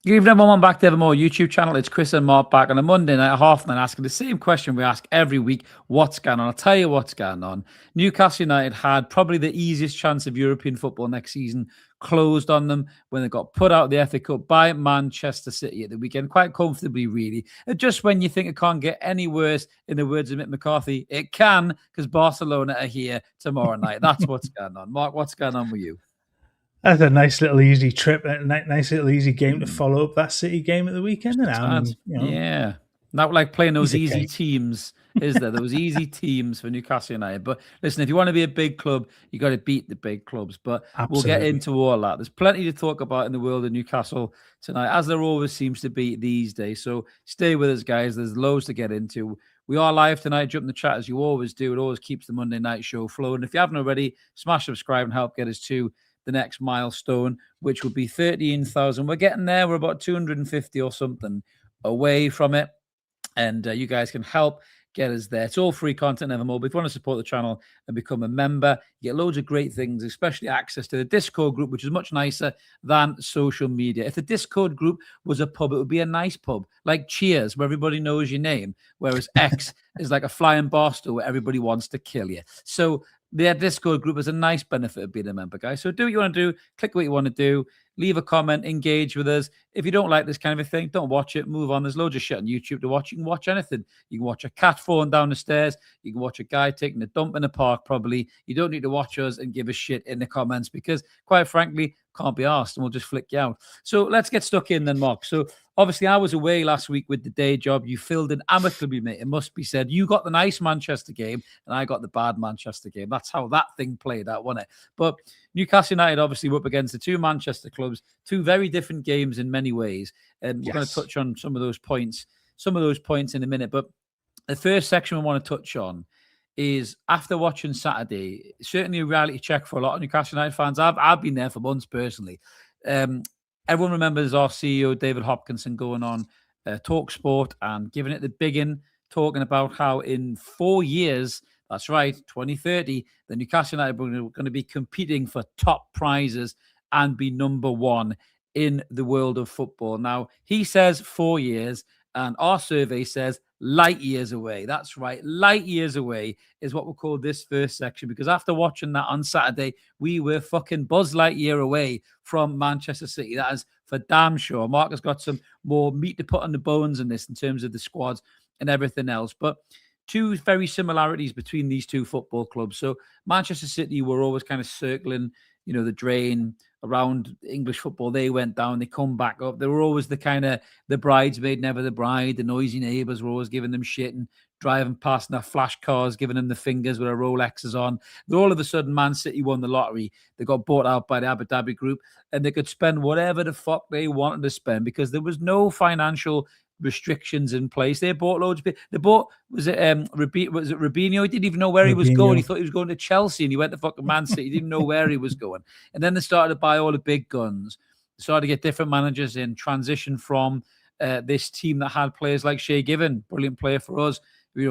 Good evening, everyone. Back to Evermore YouTube channel. It's Chris and Mark back on a Monday night at 9:30 asking the same question we ask every week. What's going on? I'll tell you what's going on. Newcastle United had probably the easiest chance of European football next season closed on them when they got put out of the FA Cup by Manchester City at the weekend, quite comfortably, really. And just when you think it can't get any worse, in the words of Mick McCarthy, it can, because Barcelona are here tomorrow night. That's what's going on. Mark, what's going on with you? That's a nice little easy trip, a nice little easy game to follow up that City game at the weekend. Yeah. Not like playing those easy teams, is there? Those easy teams for Newcastle United. But listen, if you want to be a big club, you got to beat the big clubs. But We'll get into all that. There's plenty to talk about in the world of Newcastle tonight, as there always seems to be these days. So stay with us, guys. There's loads to get into. We are live tonight. Jump in the chat as you always do. It always keeps the Monday night show flowing. If you haven't already, smash subscribe and help get us to the next milestone, which would be 13,000. We're getting there. We're about 250 or something away from it. And you guys can help get us there. It's all free content, Evermore. But if you want to support the channel and become a member, you get loads of great things, especially access to the Discord group, which is much nicer than social media. If the Discord group was a pub, it would be a nice pub, like Cheers, where everybody knows your name, whereas X is like a flying bar store where everybody wants to kill you. So the Discord group is a nice benefit of being a member, guys. So do what you want to do, click what you want to do, leave a comment, engage with us. If you don't like this kind of a thing, don't watch it, move on. There's loads of shit on YouTube to watch. You can watch anything. You can watch a cat falling down the stairs. You can watch a guy taking a dump in a park, probably. You don't need to watch us and give us shit in the comments because, quite frankly, can't be asked, and we'll just flick you out. So let's get stuck in then, Mark. So obviously I was away last week with the day job. You filled in amicably, mate. It must be said. You got the nice Manchester game and I got the bad Manchester game. That's how that thing played out, wasn't it? But Newcastle United obviously were up against the two Manchester clubs, two very different games in many ways. And we're going to touch on some of those points in a minute. But the first section we want to touch on is after watching Saturday, certainly a reality check for a lot of Newcastle United fans. I've been there for months personally. Everyone remembers our CEO, David Hopkinson, going on Talk Sport and giving it the biggin, talking about how in 4 years, that's right, 2030, the Newcastle United are going to be competing for top prizes and be number one in the world of football. Now, he says 4 years, and our survey says light years away. That's right. Light years away is what we'll call this first section, because after watching that on Saturday, we were fucking Buzz Lightyear away from Manchester City. That is for damn sure. Mark has got some more meat to put on the bones in this in terms of the squads and everything else. But two very similarities between these two football clubs. So Manchester City were always kind of circling, the drain around English football. They went down, they come back up. They were always the kind of the bridesmaid, never the bride. The noisy neighbours were always giving them shit and driving past in their flash cars, giving them the fingers with their Rolexes on. Then all of a sudden, Man City won the lottery. They got bought out by the Abu Dhabi group, and they could spend whatever the fuck they wanted to spend because there was no financial restrictions in place. They bought loads of people. They bought, was it Robinho? He didn't even know where he was going. He thought he was going to Chelsea and he went to fucking Man City. He didn't know where he was going. And then they started to buy all the big guns. They started to get different managers in, transition from this team that had players like Shea Given, brilliant player for us,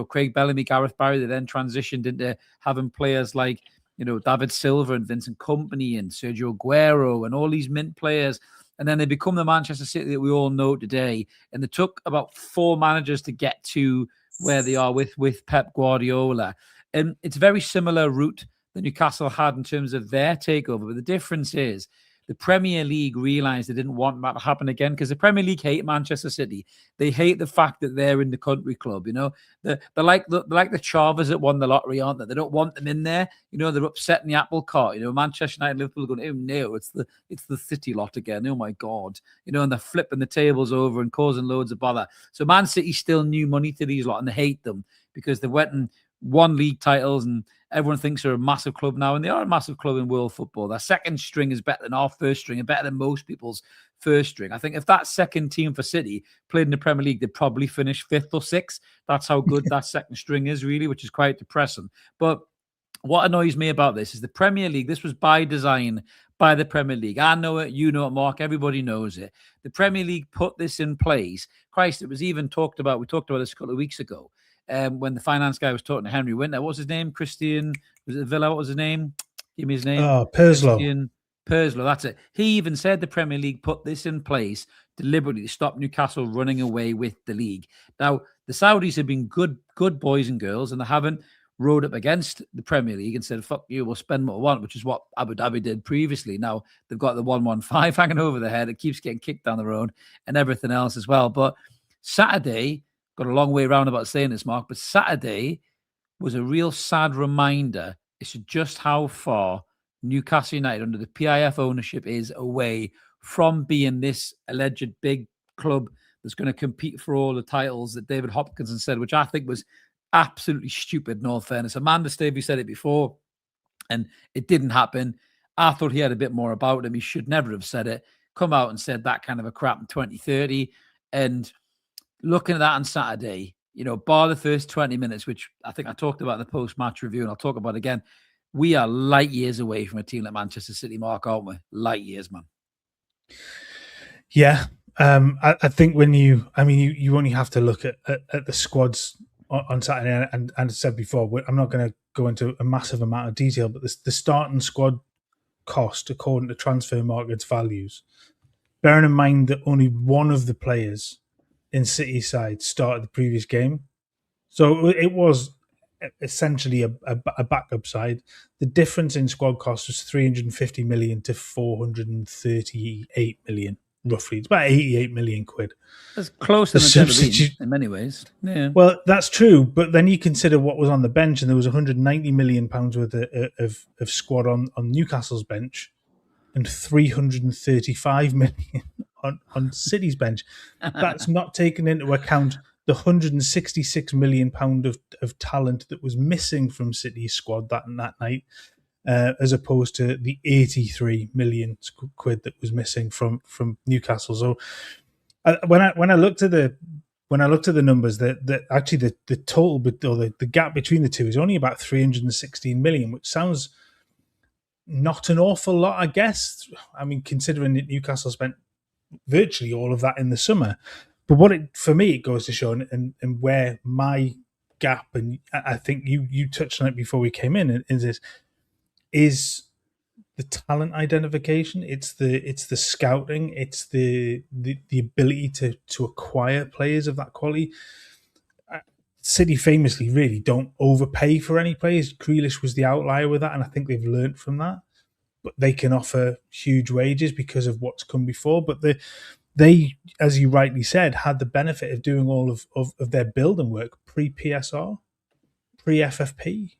Craig Bellamy, Gareth Barry. They then transitioned into having players like, David Silva and Vincent Kompany and Sergio Aguero and all these mint players. And then they become the Manchester City that we all know today. And they took about 4 managers to get to where they are with Pep Guardiola. And it's a very similar route that Newcastle had in terms of their takeover. But the difference is the Premier League realised they didn't want that to happen again because the Premier League hate Manchester City. They hate the fact that they're in the country club. They're like the Chavas that won the lottery, aren't they? They don't want them in there. They're upsetting the apple cart. Manchester United, Liverpool are going, oh no, it's the City lot again. Oh my God. And they're flipping the tables over and causing loads of bother. So Man City still new money to these lot and they hate them because they went and won league titles and everyone thinks they're a massive club now, and they are a massive club in world football. Their second string is better than our first string and better than most people's first string. I think if that second team for City played in the Premier League, they'd probably finish 5th or 6th. That's how good that second string is, really, which is quite depressing. But what annoys me about this is the Premier League. This was by design by the Premier League. I know it, you know it, Mark. Everybody knows it. The Premier League put this in place. Christ, it was even talked about. We talked about this a couple of weeks ago. When the finance guy was talking to Henry Winter. What was his name? Christian, was it Villa? What was his name? Give me his name. Oh, Perslow. Perslow, that's it. He even said the Premier League put this in place deliberately to stop Newcastle running away with the league. Now, the Saudis have been good boys and girls, and they haven't rode up against the Premier League and said, fuck you, we'll spend what we want, which is what Abu Dhabi did previously. Now, they've got the 115 hanging over their head. It keeps getting kicked down the road and everything else as well. But Saturday, got a long way around about saying this, Mark, but Saturday was a real sad reminder as to just how far Newcastle United under the PIF ownership is away from being this alleged big club that's going to compete for all the titles that David Hopkinson said, which I think was absolutely stupid in all fairness. Amanda Stavey said it before, and it didn't happen. I thought he had a bit more about him. He should never have said it. Come out and said that kind of a crap in 2030. And looking at that on Saturday, bar the first 20 minutes, which I think I talked about in the post-match review, and I'll talk about again, we are light years away from a team like Manchester City, Mark, aren't we? Light years, man. Yeah. I think when you only have to look at the squads on Saturday, and I said before, I'm not going to go into a massive amount of detail, but the starting squad cost, according to Transfer Market's values, bearing in mind that only one of the players in City side started the previous game, so it was essentially a backup side. The difference in squad cost was 350 million to 438 million. Roughly, it's about 88 million quid. That's closer than in many ways. Yeah. Well, that's true, but then you consider what was on the bench, and there was 190 million pounds worth of squad on Newcastle's bench, and 335 million on City's bench. That's not taken into account the 166 million pound of talent that was missing from City's squad that night. As opposed to the 83 million quid that was missing from Newcastle. So when I looked at the numbers, that actually the total, or the gap between the two is only about 316 million, which sounds not an awful lot, I guess. I mean, considering that Newcastle spent virtually all of that in the summer. But for me, it goes to show, and where my gap, and I think you touched on it before we came in, is the talent identification. It's the scouting. It's the ability to acquire players of that quality. City famously really don't overpay for any players. Grealish was the outlier with that, and I think they've learnt from that. But they can offer huge wages because of what's come before. But they, as you rightly said, had the benefit of doing all of their building work pre-PSR, pre-FFP.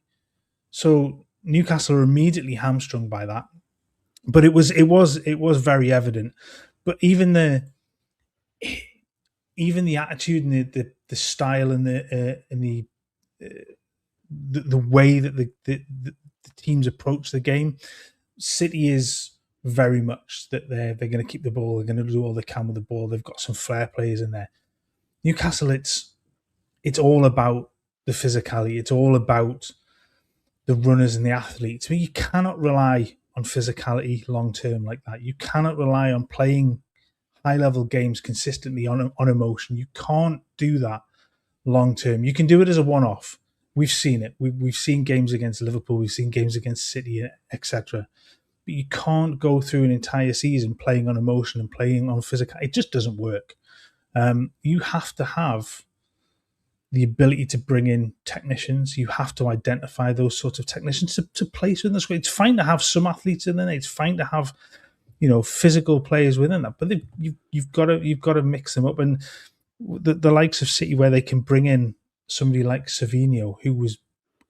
So Newcastle are immediately hamstrung by that, but it was very evident. But even the attitude and the style and the way that the teams approach the game, City is very much that they're going to keep the ball. They're going to do all they can with the ball. They've got some flair players in there. Newcastle, it's all about the physicality. It's all about the runners and the athletes. I mean, you cannot rely on physicality long term like that. You cannot rely on playing high level games consistently on emotion. You can't do that long term. You can do it as a one off. We've seen it. We've seen games against Liverpool. We've seen games against City, etc. But you can't go through an entire season playing on emotion and playing on physical. It just doesn't work. You have to have the ability to bring in technicians. You have to identify those sorts of technicians to place within the squad. It's fine to have some athletes in there. It's fine to have, physical players within that. But you've got to mix them up. And the likes of City, where they can bring in somebody like Savinho, who was,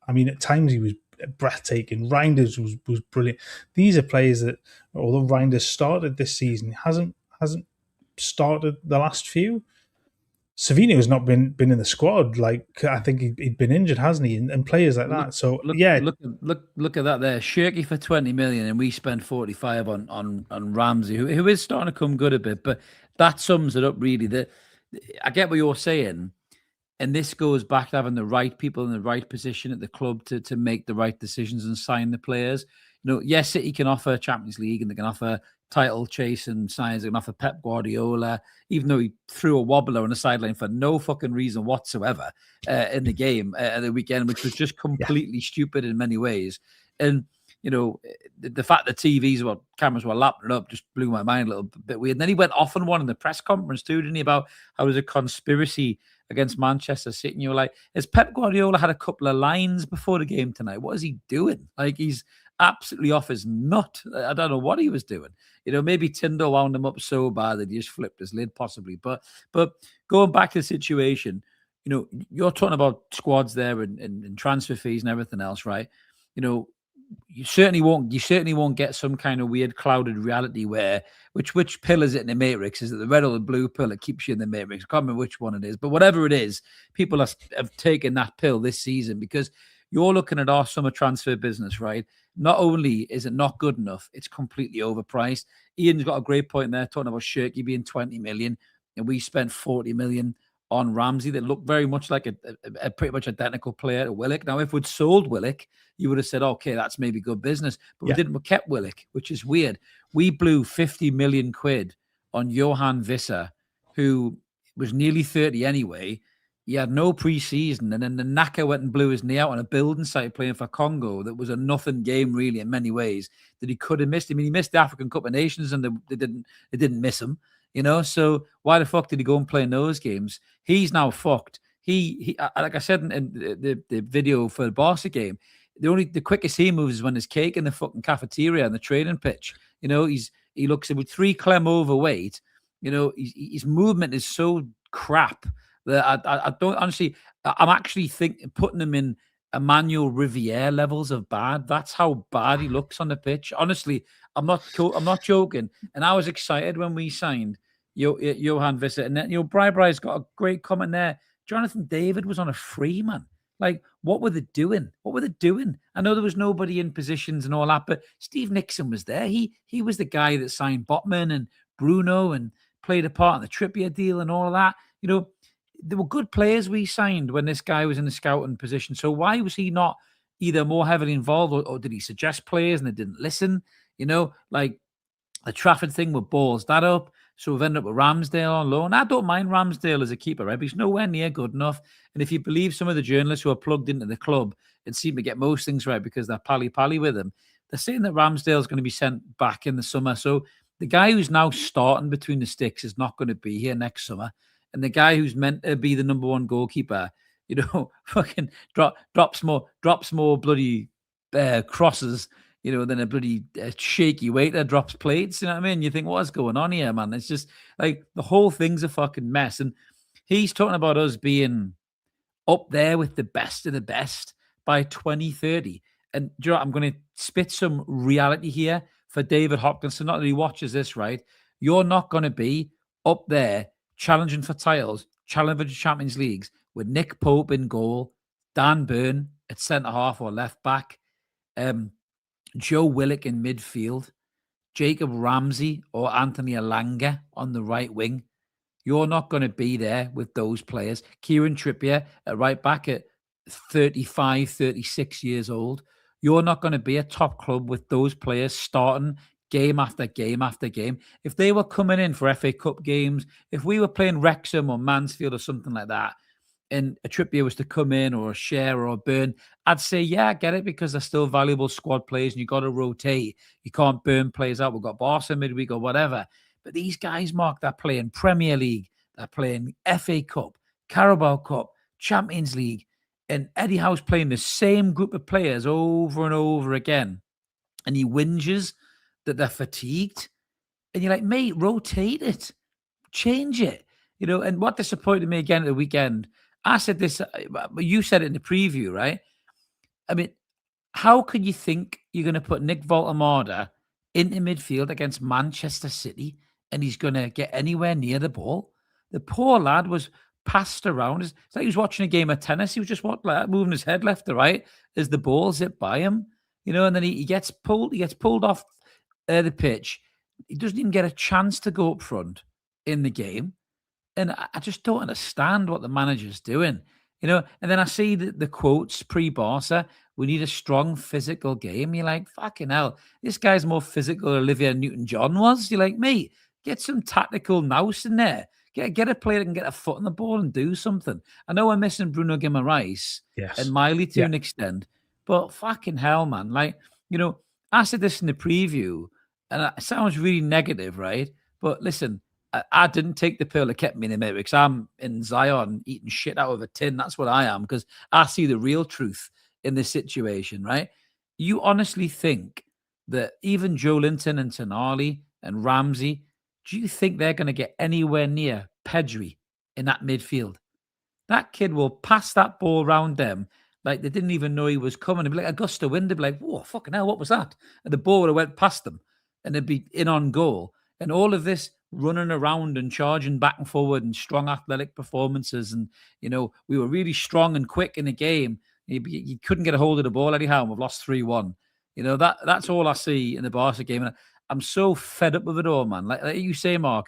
at times he was breathtaking. Reinders was brilliant. These are players that, although Reinders started this season, hasn't started the last few. Savinho has not been in the squad. Like, I think he'd been injured, hasn't he? And players like that. So look at that there. Shirky for 20 million, and we spent 45 on Ramsey, who is starting to come good a bit. But that sums it up really. I get what you're saying, and this goes back to having the right people in the right position at the club to make the right decisions and sign the players. Yes, City can offer Champions League and they can offer title chase and signs. They can offer Pep Guardiola, even though he threw a wobbler on the sideline for no fucking reason whatsoever in the game at the weekend, which was just completely stupid in many ways. And the fact that cameras were lapping it up just blew my mind a little bit weird. And then he went off on one in the press conference too, didn't he, about how it was a conspiracy against Manchester City. And you were like, has Pep Guardiola had a couple of lines before the game tonight? What is he doing? Like, he's absolutely off his nut. I don't know what he was doing. Maybe Tinder wound him up so bad that he just flipped his lid, possibly. But going back to the situation, you're talking about squads there and transfer fees and everything else, right? You certainly won't get some kind of weird clouded reality where which pill is it in the matrix? Is it the red or the blue pill that keeps you in the matrix? I can't remember which one it is, but whatever it is, people have taken that pill this season, because you're looking at our summer transfer business, right? Not only is it not good enough, it's completely overpriced. Ian's got a great point there, talking about Shirky being 20 million, and we spent 40 million on Ramsey that looked very much like a pretty much identical player to Willock. Now, if we'd sold Willock, you would have said, okay, that's maybe good business. But we didn't. We kept Willock, which is weird. We blew 50 million quid on Johan Visser, who was nearly 30 anyway. He had no pre-season, and then the knacker went and blew his knee out on a building site playing for Congo. That was a nothing game, really, in many ways, that he could have missed. I mean, he missed the African Cup of Nations, and they didn't miss him. So why the fuck did he go and play in those games? He's now fucked. He like I said in the video for the Barca game, the quickest he moves is when there's cake in the fucking cafeteria and the training pitch. He looks with 3 clem overweight. His movement is so crap that I don't honestly. I'm actually putting him in Emmanuel Riviere levels of bad. That's how bad he looks on the pitch. Honestly, I'm not joking. And I was excited when we signed Johan Visser. And then, Bry's got a great comment there. Jonathan David was on a free, man. Like, what were they doing? I know there was nobody in positions and all that, but Steve Nixon was there. He was the guy that signed Botman and Bruno and played a part in the Trippier deal and all of that. There were good players we signed when this guy was in the scouting position. So why was he not either more heavily involved, or did he suggest players and they didn't listen? Like the Trafford thing with balls that up. So we've ended up with Ramsdale on loan. I don't mind Ramsdale as a keeper, right? But he's nowhere near good enough. And if you believe some of the journalists who are plugged into the club and seem to get most things right because they're pally with him, they're saying that Ramsdale's going to be sent back in the summer. So the guy who's now starting between the sticks is not going to be here next summer. And the guy who's meant to be the number one goalkeeper, fucking drops more bloody crosses, than a bloody shaky waiter drops plates. You know what I mean? You think, what's going on here, man? It's just like the whole thing's a fucking mess. And he's talking about us being up there with the best of the best by 2030. And do you know what? I'm going to spit some reality here for David Hopkinson. Not that he watches this, right? You're not going to be up there challenging for titles, challenging for Champions Leagues with Nick Pope in goal, Dan Burn at centre-half or left-back, Joe Willock in midfield, Jacob Ramsey or Anthony Elanga on the right wing. You're not going to be there with those players. Kieran Trippier at right back at 35, 36 years old. You're not going to be a top club with those players starting game after game after game. If they were coming in for FA Cup games, if we were playing Wrexham or Mansfield or something like that, and a Trippier was to come in, or a Share or a Burn, I'd say, yeah, I get it, because they're still valuable squad players and you got to rotate. You can't burn players out. We've got Barca midweek or whatever. But these guys, Mark, they're playing Premier League, they're playing FA Cup, Carabao Cup, Champions League, and Eddie Howe's playing the same group of players over and over again. And he whinges that they're fatigued. And you're like, mate, rotate it, change it. And what disappointed me again at the weekend, I said this, you said it in the preview, right? I mean, how can you think you're going to put Nick Voltemada into midfield against Manchester City and he's going to get anywhere near the ball? The poor lad was passed around. It's like he was watching a game of tennis. He was just moving his head left to right as the ball zipped by him, and then he gets pulled off the pitch. He doesn't even get a chance to go up front in the game. And I just don't understand what the manager's doing, And then I see the quotes pre-Barca, we need a strong physical game. You're like, fucking hell, this guy's more physical than Olivia Newton-John was. You're like, mate, get some tactical nous in there. Get a player that can get a foot on the ball and do something. I know we're missing Bruno Guimaraes and Miley to an extent, but fucking hell, man. Like, I said this in the preview, and it sounds really negative, right? But listen, I didn't take the pill that kept me in America because I'm in Zion eating shit out of a tin. That's what I am because I see the real truth in this situation, right? You honestly think that even Joe Linton and Tonali and Ramsey, do you think they're going to get anywhere near Pedri in that midfield? That kid will pass that ball around them like they didn't even know he was coming. It'd be like a gust of wind. They'd be like, whoa, fucking hell, what was that? And the ball would have went past them and they'd be in on goal. And all of this running around and charging back and forward and strong athletic performances. And, we were really strong and quick in the game. You couldn't get a hold of the ball anyhow, and we've lost 3-1. That's all I see in the Barca game. And I'm so fed up with it all, man. Like you say, Mark,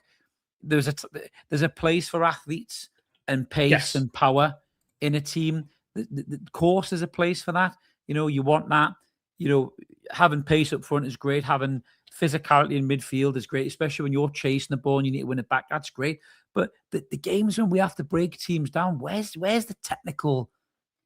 there's a place for athletes and pace and power in a team. The course is a place for that. You want that. Having pace up front is great. Having physicality in midfield is great, especially when you're chasing the ball and you need to win it back. That's great. But the games when we have to break teams down, where's the technical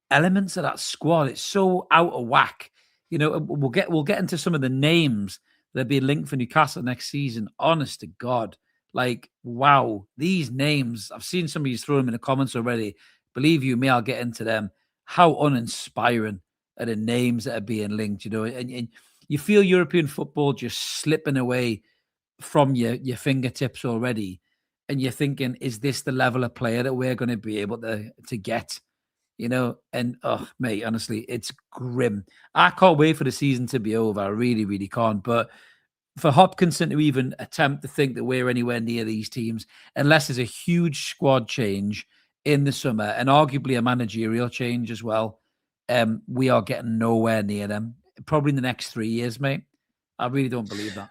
elements of that squad? It's so out of whack. We'll get into some of the names that are being linked for Newcastle next season. Honest to God. Like, wow, these names, I've seen somebody's throw them in the comments already. Believe you me, I'll get into them. How uninspiring are the names that are being linked, and you feel European football just slipping away from your fingertips already. And you're thinking, is this the level of player that we're going to be able to get? And mate, honestly, it's grim. I can't wait for the season to be over. I really, really can't. But for Hopkinson to even attempt to think that we're anywhere near these teams, unless there's a huge squad change in the summer and arguably a managerial change as well, we are getting nowhere near them. Probably in the next 3 years, mate. I really don't believe that.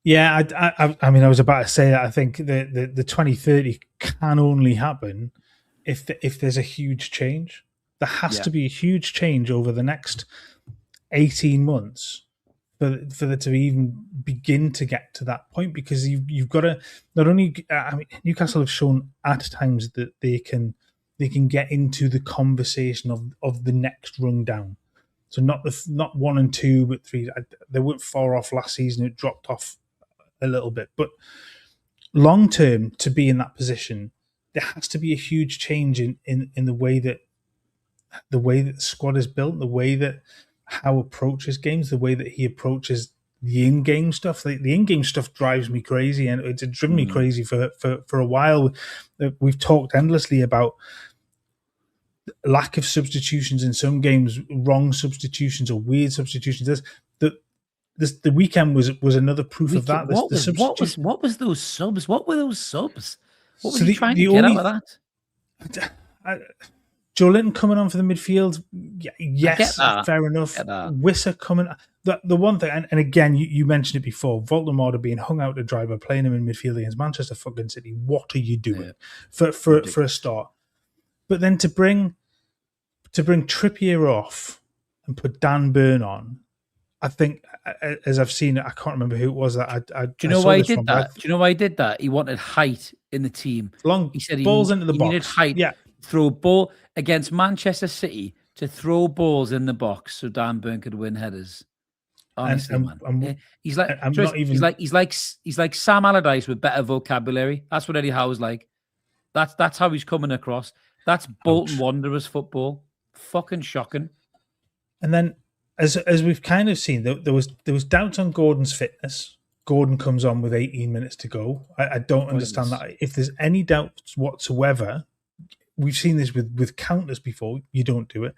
Yeah, I mean, I was about to say that. I think the 2030 can only happen if there's a huge change. There has to be a huge change over the next 18 months for there to even begin to get to that point, because you've got to not only. I mean, Newcastle have shown at times that they can get into the conversation of the next rung down. So not 1 and 2, but 3. They weren't far off last season. It dropped off a little bit, but long term, to be in that position, there has to be a huge change in the way that the squad is built, the way that Howe approaches games, the way that he approaches the in-game stuff. The in-game stuff drives me crazy, and it's driven me crazy for a while. We've talked endlessly about lack of substitutions in some games, wrong substitutions or weird substitutions. The weekend was another proof of that. What was those subs? What were those subs? What were you trying to get out of that? Joe Linton coming on for the midfield, yes, fair enough. Wissa coming. The one thing, and again, you mentioned it before, Voldemort being hung out to dry by playing him in midfield against Manchester fucking City. What are you doing for a start? But then to bring Trippier off and put Dan Burn on, I think, as I've seen it, I can't remember who it was that I. Do you know why he did that? Do you know why he did that? He wanted height in the team. He said balls into the box. He needed height. Yeah. Throw a ball against Manchester City, to throw balls in the box so Dan Burn could win headers. Honestly, man. He's like Sam Allardyce with better vocabulary. That's what Eddie Howe's like. That's how he's coming across. That's Bolton Wanderers football. Fucking shocking. And then, as we've kind of seen, there was doubts on Gordon's fitness. Gordon comes on with 18 minutes to go. I don't understand that. If there's any doubts whatsoever, we've seen this with countless before, you don't do it.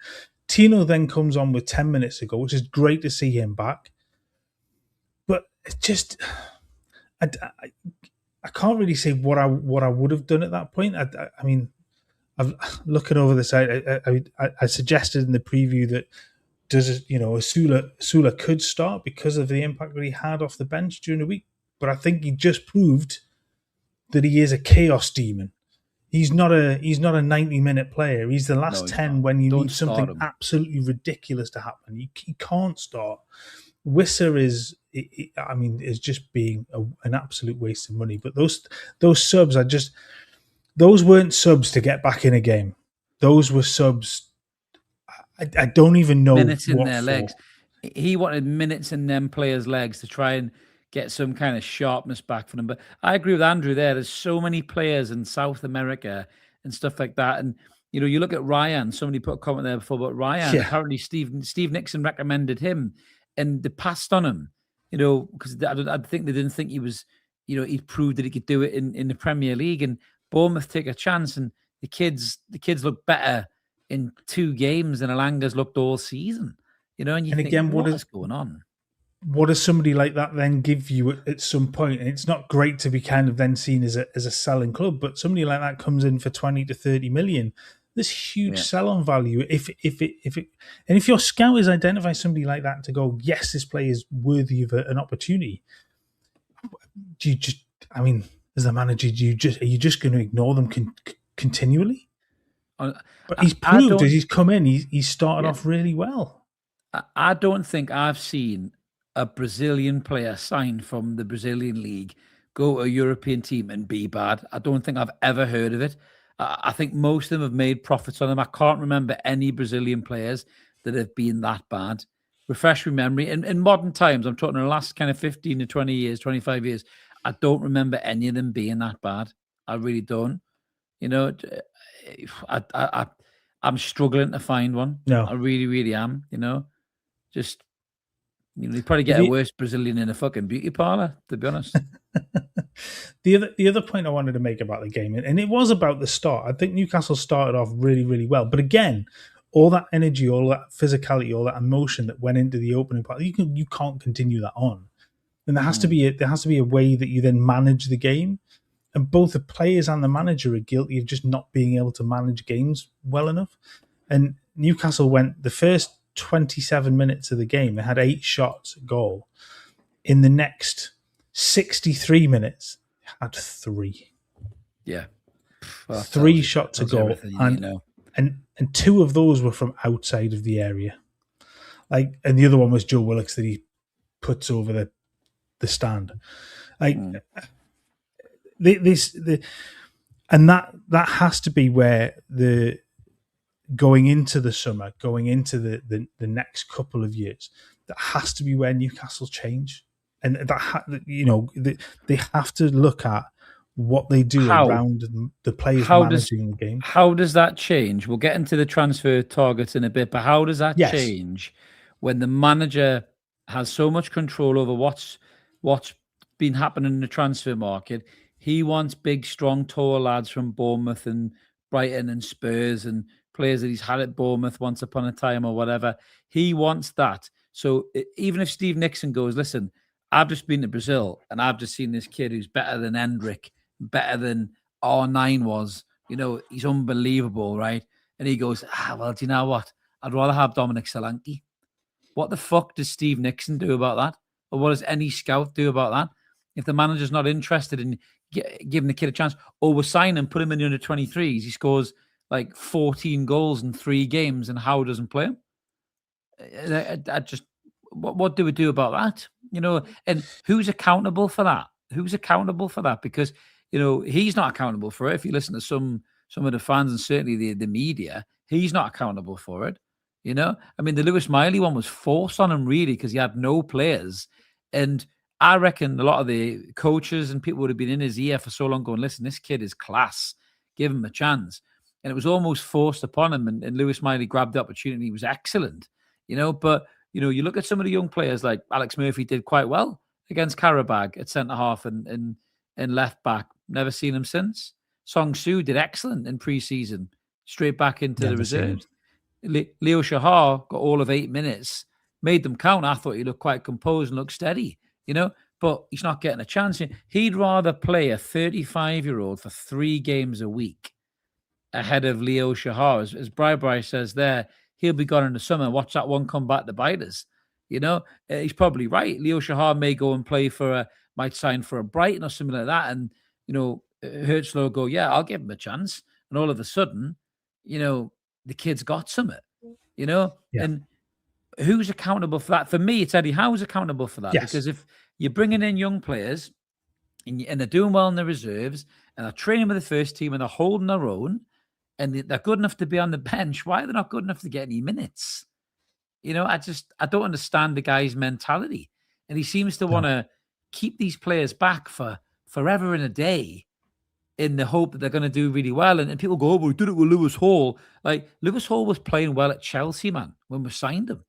Tino then comes on with 10 minutes to go, which is great to see him back. But it's just, I can't really say what I would have done at that point. I mean, I'm looking over the side. I suggested in the preview that Sula could start because of the impact that he had off the bench during the week. But I think he just proved that he is a chaos demon. He's not a 90-minute player. He's the last 10 when you need something absolutely ridiculous to happen. He can't start. Wissa is just being an absolute waste of money. But those subs those weren't subs to get back in a game. Those were subs. I don't even know minutes in their legs. he wanted minutes in them players' legs to try and get some kind of sharpness back for them. But I agree with Andrew there. There's so many players in South America and stuff like that. And you look at Ryan. Somebody put a comment there before about Ryan. Yeah. Apparently, Steve Nixon recommended him, and they passed on him. Because I think they didn't think he was. He'd proved that he could do it in the Premier League, and Bournemouth take a chance, and the kids look better in 2 games than Alanga's looked all season. And you think, again, what is going on? What does somebody like that then give you at some point? And it's not great to be kind of then seen as a selling club, but somebody like that comes in for 20 to 30 million. There's huge sell-on value. If your scouters identify somebody like that to go, yes, this player is worthy of an opportunity. Do you just? I mean, as a manager, are you just going to ignore them continually? But he's proved as he's come in, he's started off really well. I don't think I've seen a Brazilian player signed from the Brazilian league go to a European team and be bad. I don't think I've ever heard of it. I think most of them have made profits on them. I can't remember any Brazilian players that have been that bad. Refresh my memory. In modern times, I'm talking the last kind of 15 to 20 years, 25 years, I don't remember any of them being that bad. I really don't. I'm struggling to find one. No. I really, really am. Just you probably get a worse Brazilian in a fucking beauty parlor, to be honest. The other point I wanted to make about the game, and it was about the start. I think Newcastle started off really, really well, but again, all that energy, all that physicality, all that emotion that went into the opening part, you can't continue that on. And there has to be a way that you then manage the game. And both the players and the manager are guilty of just not being able to manage games well enough. And Newcastle went the first 27 minutes of the game, they had 8 shots at goal. In the next 63 minutes, they had 3. Yeah. Well, 3 shots at goal. And 2 of those were from outside of the area. And the other one was Joe Willox that he puts over the stand. And that has to be where the going into the summer, going into the next couple of years, that has to be where Newcastle change, and they have to look at what they do around the players managing the game. How does that change? We'll get into the transfer targets in a bit, but how does that change when the manager has so much control over what's been happening in the transfer market? He wants big, strong, tall lads from Bournemouth and Brighton and Spurs and players that he's had at Bournemouth once upon a time or whatever. He wants that. So even if Steve Nixon goes, listen, I've just been to Brazil and I've just seen this kid who's better than Hendrick, better than R9 was, he's unbelievable, right? And he goes, well, do you know what? I'd rather have Dominic Solanke. What the fuck does Steve Nixon do about that? Or what does any scout do about that? If the manager's not interested in giving the kid a chance, or we'll sign him, put him in the under 23s, he scores like 14 goals in 3 games, and Howe doesn't play him. What do we do about that? And who's accountable for that? Who's accountable for that? Because he's not accountable for it. If you listen to some of the fans and certainly the media, he's not accountable for it. I mean, the Lewis Miley one was forced on him really because he had no players, and I reckon a lot of the coaches and people would have been in his ear for so long going, listen, this kid is class. Give him a chance. And it was almost forced upon him. And Lewis Miley grabbed the opportunity. He was excellent, But, you look at some of the young players like Alex Murphy did quite well against Karabag at centre-half and left-back. Never seen him since. Song Soo did excellent in pre-season. Straight back into the reserves. Leo Shahar got all of 8 minutes. Made them count. I thought he looked quite composed and looked steady. But he's not getting a chance. He'd rather play a 35-year-old for 3 games a week ahead of Leo Shahar. As Bri says there, he'll be gone in the summer. Watch that one come back to bite us. He's probably right. Leo Shahar may go and play might sign for a Brighton or something like that. And, Hertzler will go, yeah, I'll give him a chance. And all of a sudden, the kid's got something, and who's accountable for that? For me, it's Eddie Howe's accountable for that. Yes. Because if you're bringing in young players and they're doing well in the reserves and they're training with the first team and they're holding their own and they're good enough to be on the bench, why are they not good enough to get any minutes? I don't understand the guy's mentality. And he seems to want to keep these players back for forever and a day in the hope that they're going to do really well. And people go, oh, we did it with Lewis Hall. Like, Lewis Hall was playing well at Chelsea, man, when we signed him.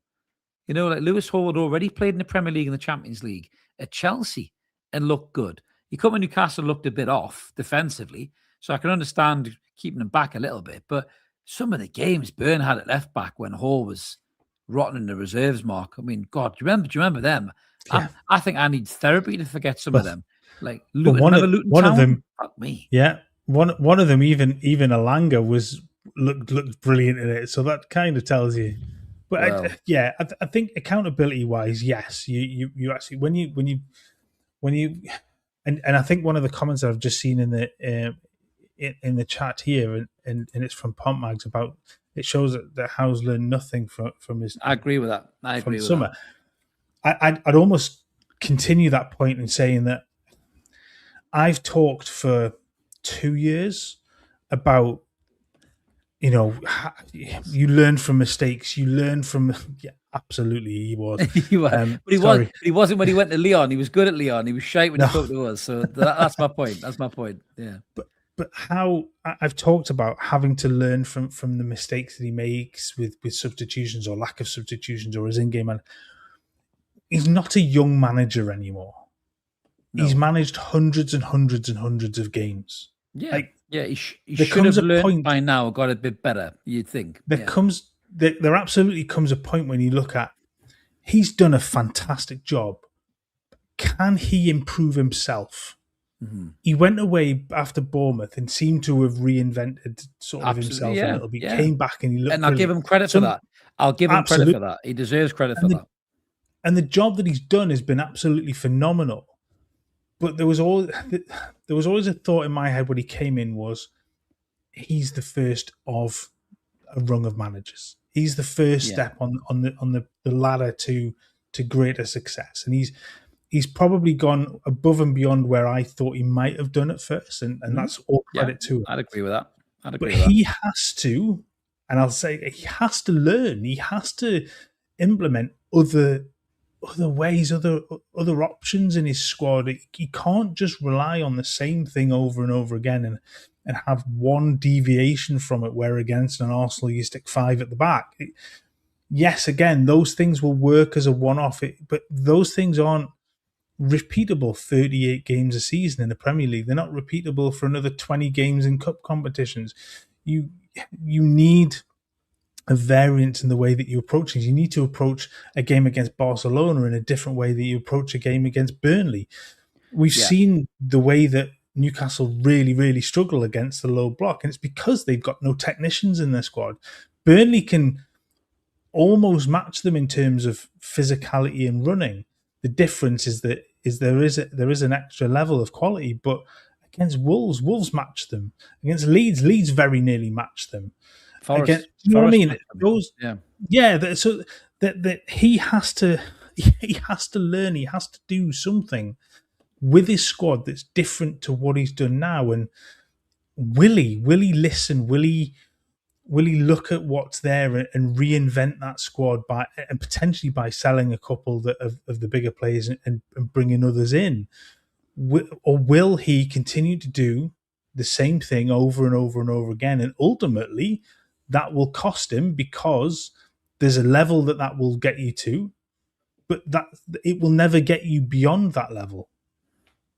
Like Lewis Hall had already played in the Premier League and the Champions League at Chelsea and looked good. He come to Newcastle, looked a bit off defensively. So I can understand keeping him back a little bit. But some of the games Byrne had at left back when Hall was rotten in the reserves, Mark. I mean, God, do you remember them? Yeah. I think I need therapy to forget some of them. Like one of them, fuck me. Yeah, one of them, even Alanga looked brilliant in it. So that kind of tells you. But I think accountability wise, yes, you actually when you and I think one of the comments that I've just seen in the chat here, and it's from Pont Mags about it shows that Howe's learned nothing from his. I agree with that. I agree with Summer. That. I'd almost continue that point in saying that I've talked for 2 years about, you learn from mistakes. You learn from, absolutely he was. But he wasn't when he went to Lyon. He was good at Lyon. He was shite when he talked to us. So that's my point. That's my point. Yeah. But how I've talked about having to learn from the mistakes that he makes with substitutions or lack of substitutions or his in-game man. He's not a young manager anymore. No. He's managed hundreds and hundreds and hundreds of games. Yeah, he should have learned by now, got a bit better, you'd think. There absolutely comes a point when you look at, he's done a fantastic job. Can he improve himself? Mm-hmm. He went away after Bournemouth and seemed to have reinvented himself a little bit. Came back and he looked. And I'll give him credit for that. I'll give him credit for that. He deserves credit for that. And the job that he's done has been absolutely phenomenal. But there was always a thought in my head when he came in was, he's the first of a rung of managers. He's the first step on the ladder to greater success, and he's probably gone above and beyond where I thought he might have done at first, and that's all credit to him. I'd agree with that. But he has to, and I'll say he has to learn. He has to implement other ways, other options in his squad. He can't just rely on the same thing over and over again and have one deviation from it, where against an Arsenal you stick 5 at the back. Yes, again, those things will work as a one-off, but those things aren't repeatable 38 games a season in the Premier League. They're not repeatable for another 20 games in cup competitions. You need a variance in the way that you approach things. You need to approach a game against Barcelona in a different way that you approach a game against Burnley. We've seen the way that Newcastle really, really struggle against the low block, and it's because they've got no technicians in their squad. Burnley can almost match them in terms of physicality and running. The difference is that there is an extra level of quality, but against Wolves match them. Against Leeds very nearly match them. Forest, you know what I mean? So that he has to learn. He has to do something with his squad that's different to what he's done now. And will he listen? Will he look at what's there and reinvent that squad and potentially by selling a couple of the bigger players and bringing others in? Or will he continue to do the same thing over and over and over again? And ultimately, that will cost him, because there's a level that will get you to, but that it will never get you beyond that level.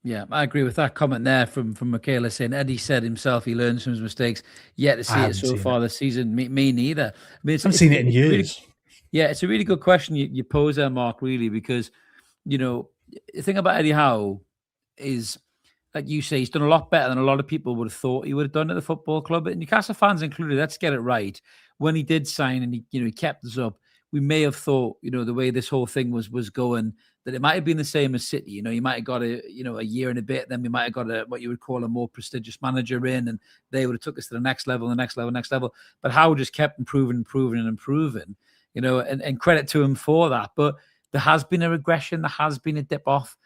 Yeah, I agree with that comment there from Michaela, saying Eddie said himself he learns from his mistakes. Yet to see it so far this season, me neither. I mean, I haven't seen it in years. It's a really good question you pose there, Mark, really, because, the thing about Eddie Howe is, like you say, he's done a lot better than a lot of people would have thought he would have done at the football club. And Newcastle fans included, let's get it right. When he did sign and he kept us up, we may have thought, the way this whole thing was going, that it might have been the same as City. You might have got a year and a bit, then we might have got what you would call a more prestigious manager in, and they would have took us to the next level. But Howe just kept improving, and credit to him for that. But there has been a regression. There has been a dip off.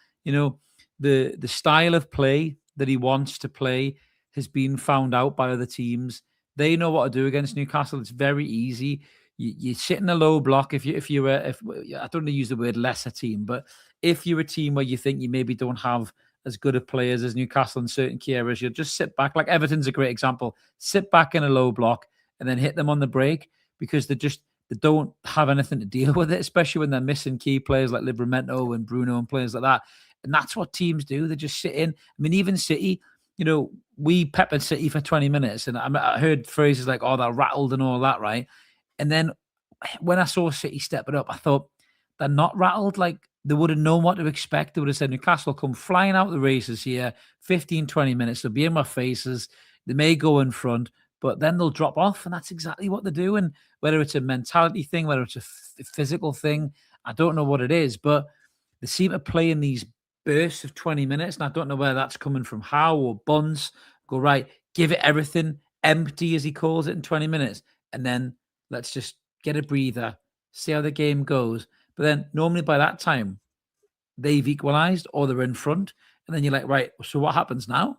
The style of play that he wants to play has been found out by other teams. They know what to do against Newcastle. It's very easy you sit in a low block. If you're if I don't want to use the word lesser team, but if you're a team where you think you maybe don't have as good of players as Newcastle in certain key areas, you'll just sit back. Like Everton's a great example. Sit back in a low block and then hit them on the break, because they don't have anything to deal with it, especially when they're missing key players like Livramento and Bruno and players like that. And that's what teams do. They just sit in. I mean, even City, we peppered City for 20 minutes, and I heard phrases like, oh, they're rattled and all that, right? And then when I saw City step it up, I thought, they're not rattled. Like, they would have known what to expect. They would have said, Newcastle come flying out the races here, 15, 20 minutes. They'll be in my faces. They may go in front, but then they'll drop off. And that's exactly what they're doing. Whether it's a mentality thing, whether it's a physical thing, I don't know what it is, but they seem to play in these bursts of 20 minutes. And I don't know where that's coming from. Howe or Bonds go, right, give it everything, empty, as he calls it, in 20 minutes. And then let's just get a breather, see how the game goes. But then normally by that time, they've equalized or they're in front. And then you're like, right, so what happens now?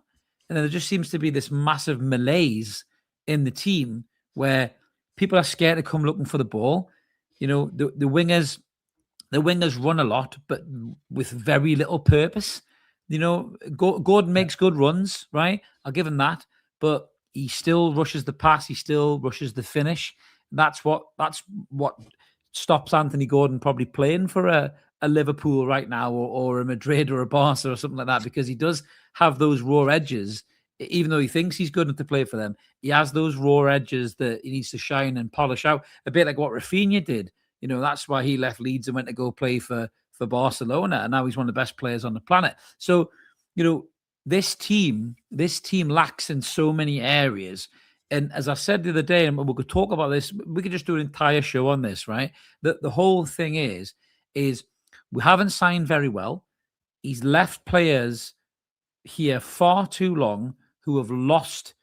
And then there just seems to be this massive malaise in the team where people are scared to come looking for the ball. The wingers run a lot, but with very little purpose. Gordon makes good runs, right? I'll give him that. But he still rushes the pass. He still rushes the finish. That's what stops Anthony Gordon probably playing for a Liverpool right now, or a Madrid or a Barca or something like that, because he does have those raw edges. Even though he thinks he's good enough to play for them, he has those raw edges that he needs to shine and polish out, a bit like what Rafinha did. That's why he left Leeds and went to go play for Barcelona, and now he's one of the best players on the planet. So, this team lacks in so many areas. And as I said the other day, and we could talk about this, we could just do an entire show on this, right? The whole thing is we haven't signed very well. He's left players here far too long who have lost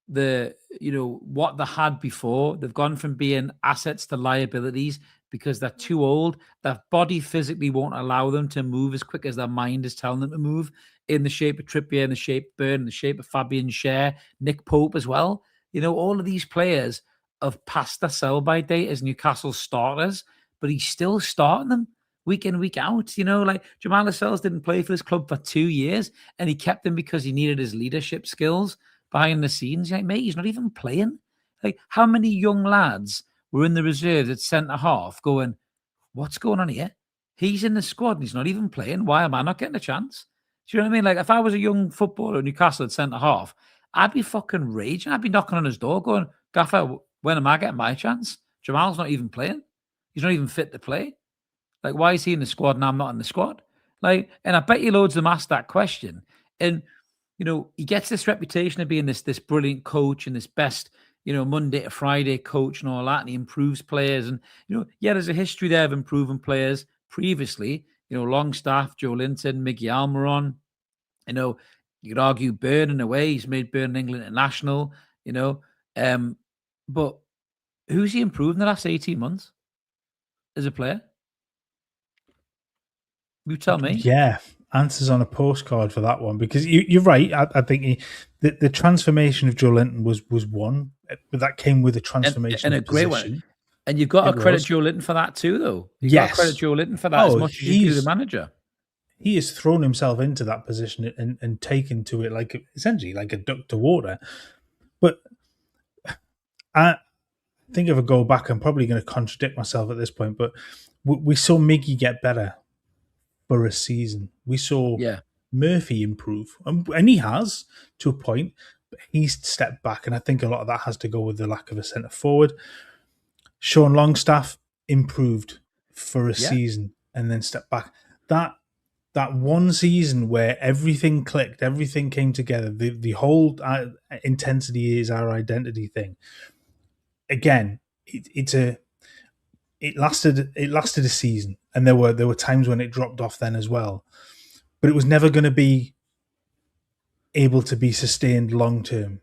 what they had before. They've gone from being assets to liabilities because they're too old. Their body physically won't allow them to move as quick as their mind is telling them to move, in the shape of Trippier, in the shape of Burn, in the shape of Fabian Schär, Nick Pope as well. All of these players have passed their sell-by date as Newcastle starters, but he's still starting them week in, week out. Like Jamal Lascelles didn't play for this club for 2 years, and he kept him because he needed his leadership skills behind the scenes. Like, mate, he's not even playing. Like, how many young lads were in the reserves at centre-half going, what's going on here? He's in the squad and he's not even playing. Why am I not getting a chance? Do you know what I mean? Like, if I was a young footballer at Newcastle at centre-half, I'd be fucking raging. I'd be knocking on his door going, Gaffer, when am I getting my chance? Jamal's not even playing. He's not even fit to play. Like, why is he in the squad and I'm not in the squad? Like, and I bet you loads of them ask that question. And, he gets this reputation of being this brilliant coach and this best, Monday to Friday coach and all that, and he improves players. And, there's a history there of improving players previously. Longstaff, Joe Linton, Miggy Almiron. You could argue Burn in a way. He's made Burn England international, but who's he improved in the last 18 months as a player? You tell me. Yeah, answers on a postcard for that one, because you're right. I think the transformation of Joe Linton was one, but that came with a transformation and a great position. one. And you've got to credit Joe Linton for that too, though. You've got to credit Joe Linton for that as much as you do the manager. He has thrown himself into that position and taken to it essentially like a duck to water. But I think if I go back, I'm probably going to contradict myself at this point, but we saw Miggy get better for a season. We saw Murphy improve, and he has to a point, but he's stepped back, and I think a lot of that has to go with the lack of a centre forward. Sean Longstaff improved for a season and then stepped back. That one season where everything clicked, everything came together, the whole intensity is our identity thing. Again, it lasted a season, and there were times when it dropped off then as well, but it was never going to be able to be sustained long term.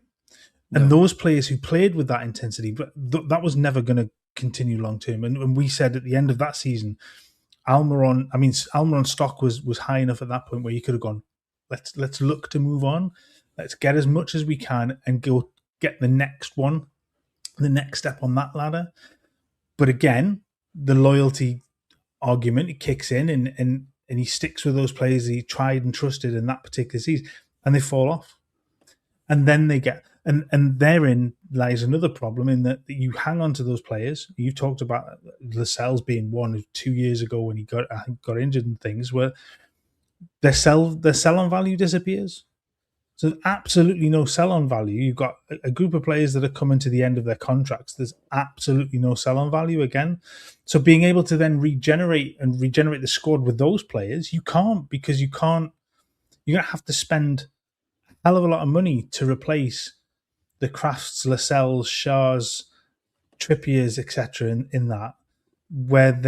No. And those players who played with that intensity, but that was never going to continue long term. And we said at the end of that season, Almiron's stock was high enough at that point where you could have gone, let's look to move on, let's get as much as we can and go get the next one, the next step on that ladder. But again, the loyalty argument kicks in, and he sticks with those players he tried and trusted in that particular season, and they fall off. And then they get and therein lies another problem in that you hang on to those players. You talked about Lascelles being one 2 years ago when he got injured and things, where their sell-on value disappears. So absolutely no sell-on value. You've got a group of players that are coming to the end of their contracts. There's absolutely no sell-on value again. So being able to then regenerate the squad with those players, you can't, because you're going to have to spend a hell of a lot of money to replace the Crafts, Lascelles, Shahs, Trippiers, etc. in that, where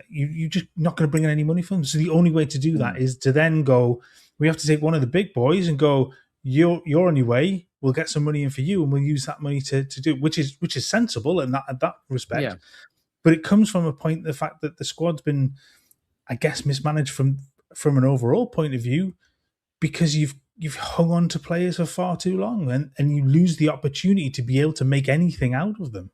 you're just not going to bring in any money from them. So the only way to do that is to then go, we have to take one of the big boys and go, you're on your way, we'll get some money in for you, and we'll use that money to do, which is sensible in that respect. Yeah. But it comes from a point, the fact that the squad's been, I guess, mismanaged from an overall point of view, because you've hung on to players for far too long, and you lose the opportunity to be able to make anything out of them.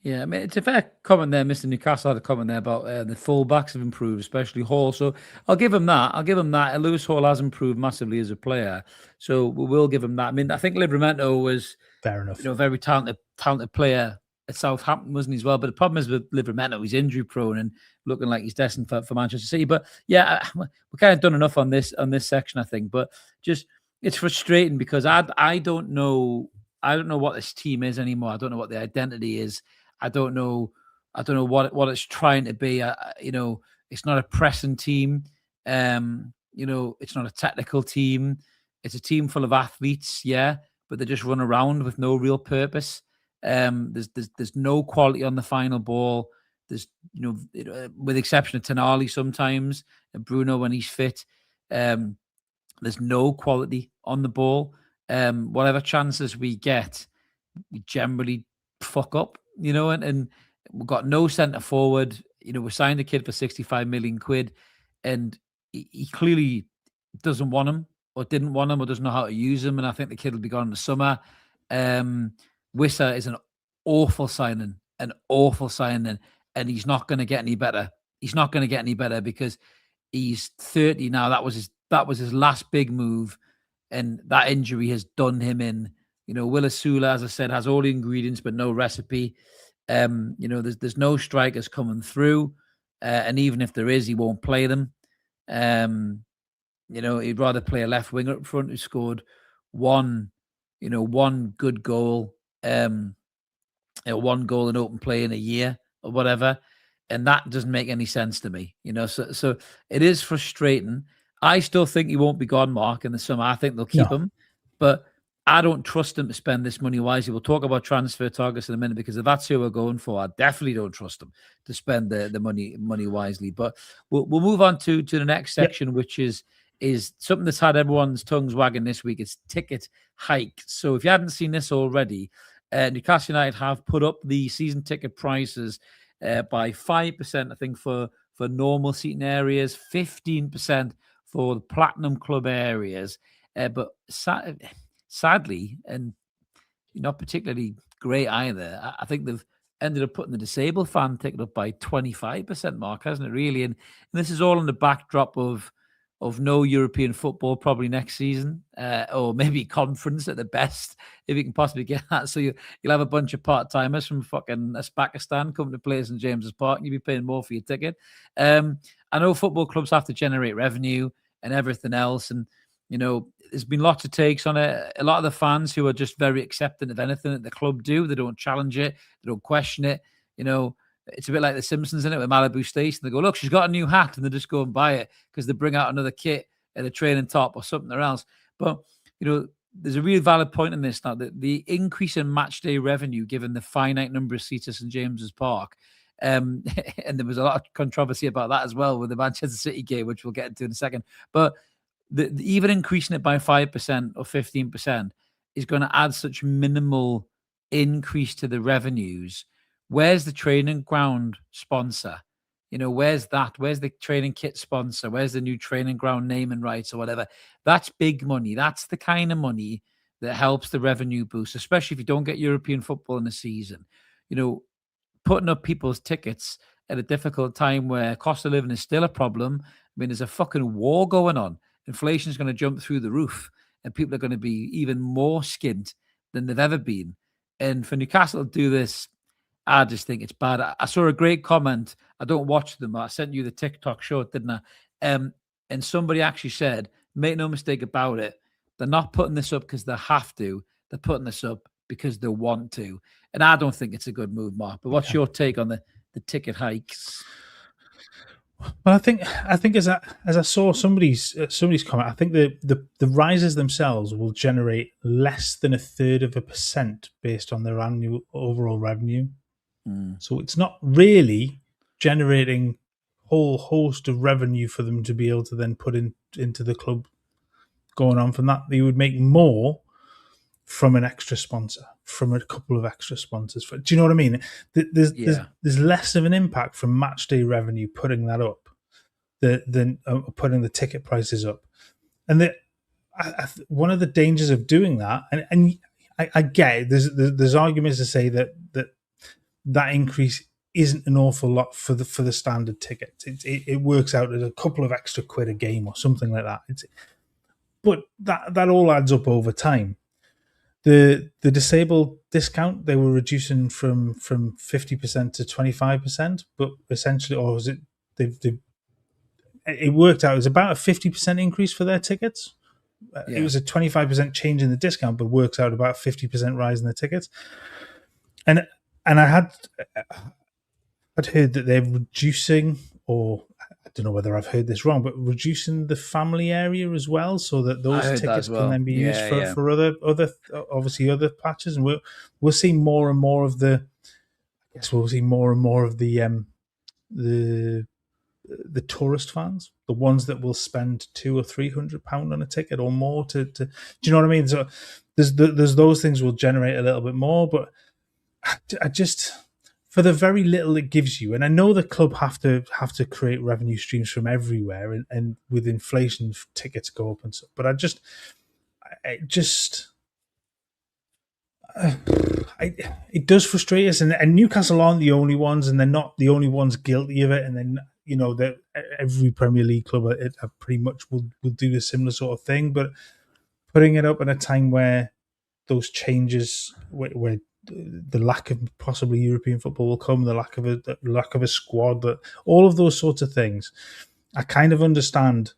Yeah, I mean, it's a fair comment there. Mr. Newcastle had a comment there about the fullbacks have improved, especially Hall. So I'll give him that. Lewis Hall has improved massively as a player. So we will give him that. I mean, I think Livramento was fair enough. A very talented player at Southampton, wasn't he, as well? But the problem is with Livramento, he's injury prone and looking like he's destined for Manchester City. But yeah, we're kind of done enough on this section, I think. But just it's frustrating because I don't know what this team is anymore. I don't know what the identity is. I don't know what it's trying to be. It's not a pressing team. It's not a technical team. It's a team full of athletes, yeah, but they just run around with no real purpose. There's no quality on the final ball. There's with the exception of Tonali sometimes, and Bruno when he's fit. There's no quality on the ball. Whatever chances we get, we generally fuck up. And we've got no centre forward. We signed a kid for 65 million quid, and he clearly doesn't want him, or didn't want him, or doesn't know how to use him. And I think the kid will be gone in the summer. Wissa is an awful signing, and he's not going to get any better. He's not going to get any better because he's 30 now. That was his last big move, and that injury has done him in. Willis Sula, as I said, has all the ingredients but no recipe. There's no strikers coming through, and even if there is, he won't play them. He'd rather play a left winger up front who scored one good goal, one goal in open play in a year or whatever, and that doesn't make any sense to me. So it is frustrating. I still think he won't be gone, Mark, in the summer. I think they'll keep him, but I don't trust him to spend this money wisely. We'll talk about transfer targets in a minute, because if that's who we're going for, I definitely don't trust him to spend the money wisely. But we'll move on to the next section, which is something that's had everyone's tongues wagging this week. It's ticket hike. So if you hadn't seen this already, Newcastle United have put up the season ticket prices by 5%, I think, for normal seating areas, 15% for the Platinum Club areas. But sadly, and not particularly great either, I think they've ended up putting the disabled fan ticket up by 25%, Mark, hasn't it, really? And this is all on the backdrop of no European football probably next season, or maybe conference at the best, if you can possibly get that. So you'll have a bunch of part-timers from fucking Uzbekistan coming to play St. James's Park, and you'll be paying more for your ticket. I know football clubs have to generate revenue and everything else, and there's been lots of takes on it. A lot of the fans who are just very accepting of anything that the club do, they don't challenge it, they don't question it. It's a bit like The Simpsons, isn't it, with Malibu Station? They go, look, she's got a new hat, and they just go and buy it because they bring out another kit at a training top or something else. But, there's a real valid point in this now, that the increase in match day revenue, given the finite number of seats at St. James's Park, and there was a lot of controversy about that as well with the Manchester City game, which we'll get into in a second. But even increasing it by 5% or 15% is going to add such minimal increase to the revenues. Where's the training ground sponsor? Where's that? Where's the training kit sponsor? Where's the new training ground naming rights or whatever? That's big money. That's the kind of money that helps the revenue boost, especially if you don't get European football in the season. putting up people's tickets at a difficult time where cost of living is still a problem. I mean, there's a fucking war going on. Inflation is going to jump through the roof, and people are going to be even more skint than they've ever been. And for Newcastle to do this, I just think it's bad. I saw a great comment. I don't watch them. I sent you the TikTok short, didn't I? And somebody actually said, make no mistake about it, they're not putting this up because they have to. They're putting this up because they want to. And I don't think it's a good move, Mark. But what's your take on the ticket hikes? Well, I think as I saw somebody's comment, I think the rises themselves will generate less than 1/3% based on their annual overall revenue. So it's not really generating a whole host of revenue for them to be able to then put into the club. Going on from that, they would make more from an extra sponsor, from a couple of extra sponsors. Do you know what I mean? There's less of an impact from match day revenue putting that up than putting the ticket prices up. And one of the dangers of doing that, and I get it, there's arguments to say that increase isn't an awful lot for the standard ticket. It works out at a couple of extra quid a game or something like that. But that all adds up over time. The disabled discount, they were reducing from 50% to 25%, but essentially, or was it? It worked out as about a 50% increase for their tickets. It was a 25% change in the discount, but works out about 50% rise in the tickets. And I'd heard that they're reducing, or I don't know whether I've heard this wrong, but reducing the family area as well, so that those tickets can then be used for other obviously other patches, and we'll see more and more of the. I guess we'll see more and more of the tourist fans, the ones that will spend £200 or £300 on a ticket or more. To do you know what I mean? So there's those things will generate a little bit more, but I just. For the very little it gives you, and I know the club have to create revenue streams from everywhere, and with inflation, tickets go up and stuff. But it does frustrate us, and Newcastle aren't the only ones, and they're not the only ones guilty of it. And then that every Premier League club pretty much will do a similar sort of thing. But putting it up at a time where those changes, where the lack of possibly European football will come, the lack of a squad, that all of those sorts of things, I kind of understand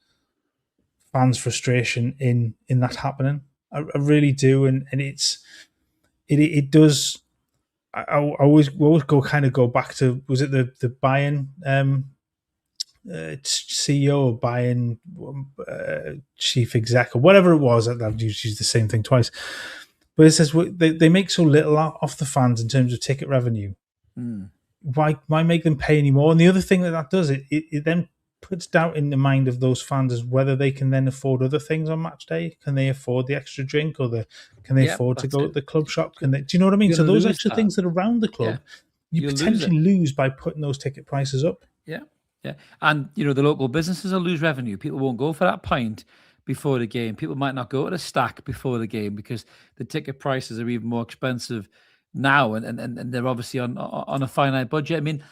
fans' frustration in that happening. I really do, and it does. I always go back to, was it the Bayern CEO or Bayern chief exec or whatever it was? I've used the same thing twice. But it says they make so little off the fans in terms of ticket revenue. Why make them pay any more? And the other thing that does, it then puts doubt in the mind of those fans as whether they can then afford other things on match day. Can they afford the extra drink, or can they afford to go to the club shop? Do you know what I mean? So those extra things that are around the club, you potentially lose by putting those ticket prices up. Yeah. And the local businesses will lose revenue. People won't go for that pint before the game. People might not go to the stack before the game because the ticket prices are even more expensive now, and they're obviously on a finite budget. I mean,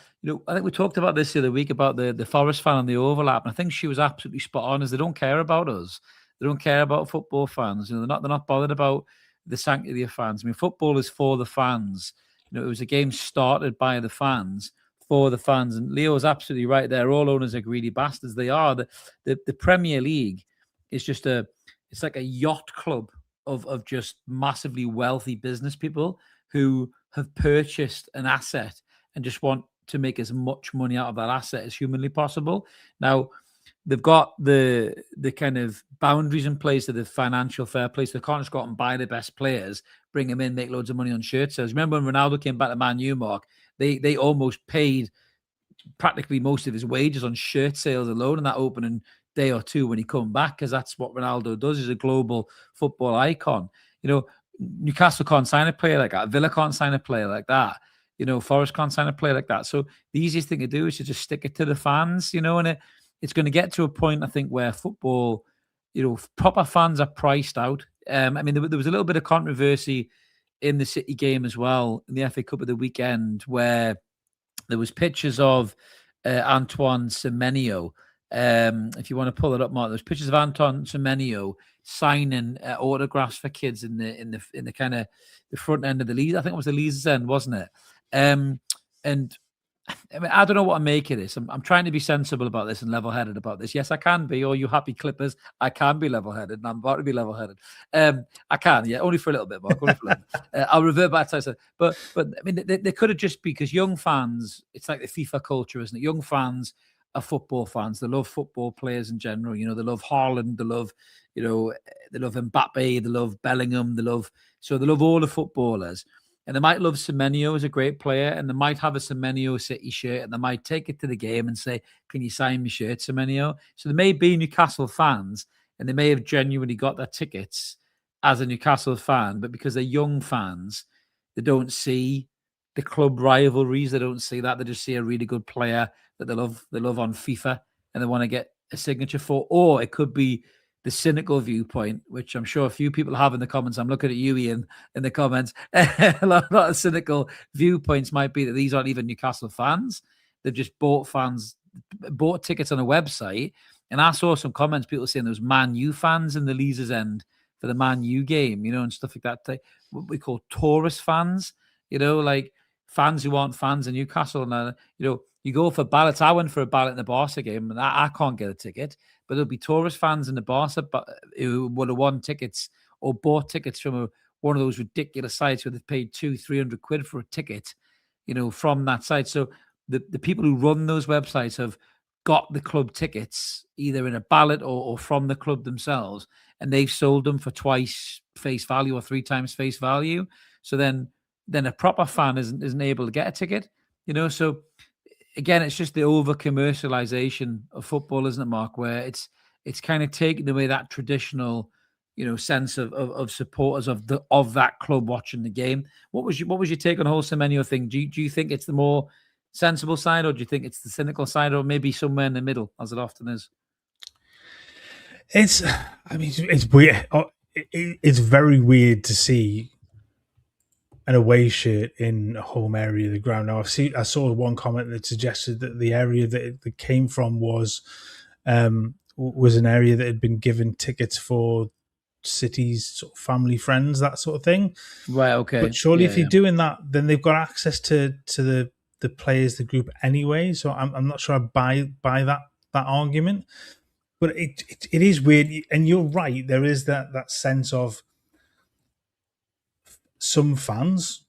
I think we talked about this the other week about the Forest fan and the overlap, and I think she was absolutely spot on. Is they don't care about us, they don't care about football fans. They're not bothered about the sanctity of fans. I mean, football is for the fans. It was a game started by the fans, for the fans, and Leo's absolutely right there. All owners are greedy bastards. They are. The Premier League is just it's like a yacht club of just massively wealthy business people who have purchased an asset and just want to make as much money out of that asset as humanly possible. Now, they've got the kind of boundaries in place of the financial fair play. So they can't just go out and buy the best players, bring them in, make loads of money on shirt sales. Remember when Ronaldo came back to Man U, Mark? They almost paid practically most of his wages on shirt sales alone in that opening day or two when he come back, because that's what Ronaldo does. He's a global football icon. Newcastle can't sign a player like that. Villa can't sign a player like that. Forest can't sign a player like that. So the easiest thing to do is to just stick it to the fans, and it's going to get to a point, I think, where football, proper fans are priced out. I mean, there was a little bit of controversy in the City game as well, in the FA Cup of the weekend, where there was pictures of Antoine Semenyo. If you want to pull it up, Mark, there's pictures of Antoine Semenyo signing autographs for kids in the kind of the front end of the league. I think it was the Leeds end, wasn't it? And I mean, I don't know what to make of this. I'm trying to be sensible about this and level-headed about this. Yes, I can be. All you happy Clippers, I can be level-headed, and I'm about to be level-headed. I can, yeah, only for a little bit, Mark. Only for a little bit. I'll revert back to what I said. But I mean, they could have just, because young fans, it's like the FIFA culture, isn't it? Young fans are football fans. They love football players in general. You know, they love Haaland. They love, they love Mbappe. They love Bellingham. They love all the footballers. And they might love Semenyo as a great player, and they might have a Semenyo City shirt, and they might take it to the game and say, "Can you sign my shirt, Semenyo?" So there may be Newcastle fans, and they may have genuinely got their tickets as a Newcastle fan, but because they're young fans, they don't see the club rivalries. They don't see that. They just see a really good player that they love on FIFA, and they want to get a signature for. Or it could be the cynical viewpoint, which I'm sure a few people have in the comments. I'm looking at you, Ian, in the comments. A lot of cynical viewpoints might be that these aren't even Newcastle fans. They've just bought tickets on a website. And I saw some comments, people saying there was Man U fans in the Leazes end for the Man U game, and stuff like that. What we call tourist fans, like fans who aren't fans in Newcastle. And, you go for ballots. I went for a ballot in the Barca game, and I can't get a ticket. But there'll be tourist fans in the Barca who would have won tickets or bought tickets from one of those ridiculous sites where they've paid 200-300 quid for a ticket, from that site. So the people who run those websites have got the club tickets either in a ballot or from the club themselves, and they've sold them for twice face value or 3 times face value. So then a proper fan isn't able to get a ticket, So again, it's just the over commercialization of football, isn't it, Mark? Where it's kind of taking away that traditional, sense of supporters of that club watching the game. What was your take on the whole Semenyo thing? Do you think it's the more sensible side, or do you think it's the cynical side, or maybe somewhere in the middle, as it often is? It's weird. It's very weird to see an away shirt in a home area of the ground. Now, I saw one comment that suggested that the area that it came from was an area that had been given tickets for City's sort of family, friends, that sort of thing. Right. Okay. But surely, if you're doing that, then they've got access to the players, the group anyway. So I'm not sure I buy that argument. But it is weird, and you're right. There is that sense of some fans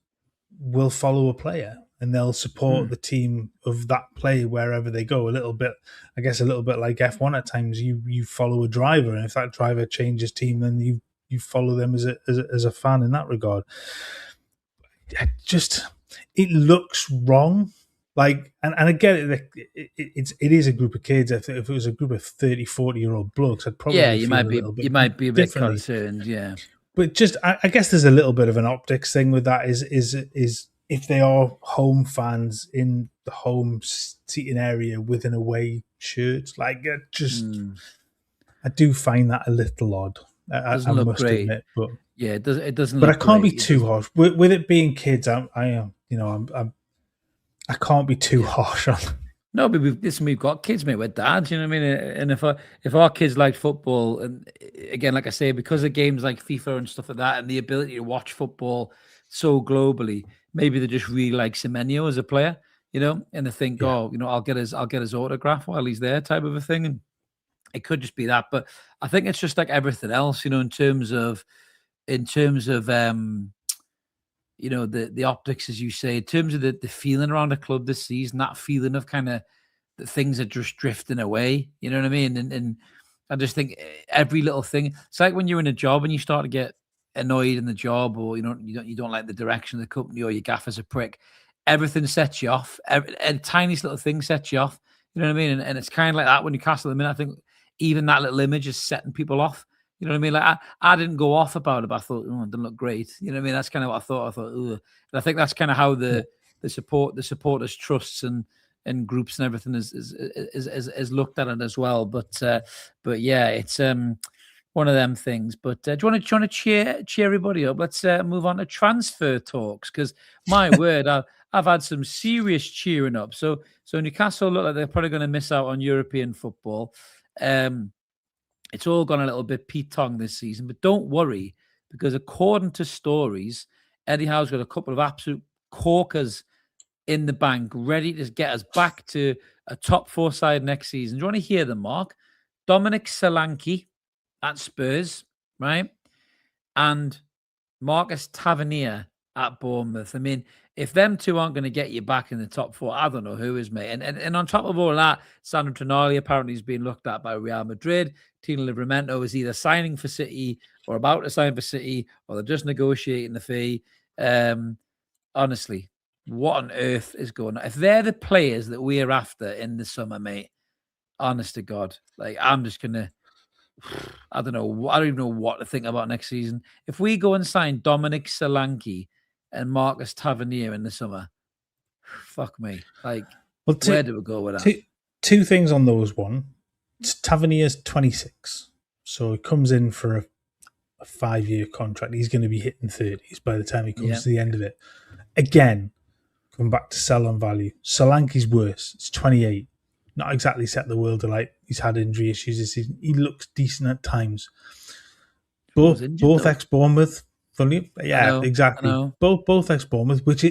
will follow a player and they'll support the team of that player wherever they go. A little bit like F1 at times. You follow a driver, and if that driver changes team, then you follow them as a fan in that regard. It looks wrong. Like, and I get it. It is a group of kids. If it was a group of 30, 40-year-old blokes, I'd probably you might be a bit concerned. Yeah. But just, I guess there's a little bit of an optics thing with that. Is if they are home fans in the home seating area with an away shirt, like I do find that a little odd. I must admit, but yeah, it doesn't. But look I can't great. be too harsh with it being kids. I can't be too harsh on. No, but we've got kids, mate. We're dads, you know what I mean? And if our kids like football, and again, like I say, because of games like FIFA and stuff like that, and the ability to watch football so globally, maybe they just really like Semenyo as a player, and they think, I'll get his autograph while he's there, type of a thing. And it could just be that, but I think it's just like everything else, in terms of the optics, as you say, in terms of the feeling around a club this season, that feeling of kind of that things are just drifting away. You know what I mean? And I just think every little thing. It's like when you're in a job and you start to get annoyed in the job, or you don't like the direction of the company, or your gaffer's a prick. Everything sets you off. A tiniest little thing sets you off. You know what I mean? And it's kind of like that when Newcastle. I mean, I think even that little image is setting people off. You know what I mean? Like I didn't go off about it, but I thought, it didn't look great. You know what I mean? That's kind of what I thought. Ugh. And I think that's kind of how the supporters trusts and groups and everything is looked at it as well. But yeah, it's one of them things. But do you want to cheer everybody up? Let's move on to transfer talks, because my word, I've had some serious cheering up. So Newcastle look like they're probably going to miss out on European football. It's all gone a little bit Pete Tong this season, but don't worry, because according to stories, Eddie Howe's got a couple of absolute corkers in the bank, ready to get us back to a top 4 side next season. Do you want to hear them, Mark? Dominic Solanke at Spurs, right? And Marcus Tavernier at Bournemouth. I mean, if them two aren't going to get you back in the top 4, I don't know who is, mate. And on top of all that, Sandro Tonali apparently is being looked at by Real Madrid. Tino Livramento is either signing for City or about to sign for City, or they're just negotiating the fee. Honestly, what on earth is going on? If they're the players that we're after in the summer, mate, honest to God, like I'm just going to, I don't know. I don't even know what to think about next season. If we go and sign Dominic Solanke and Marcus Tavernier in the summer, fuck me. Like, where do we go with that? Two things on those. One, Tavernier's 26, so he comes in for a 5-year contract. He's going to be hitting 30s by the time he comes to the end of it. Again, coming back to sell on value, Solanke's worse. It's 28. Not exactly set the world alight. He's had injury issues this season. He looks decent at times. Both ex-Bournemouth. Exactly. Both ex-Bournemouth, which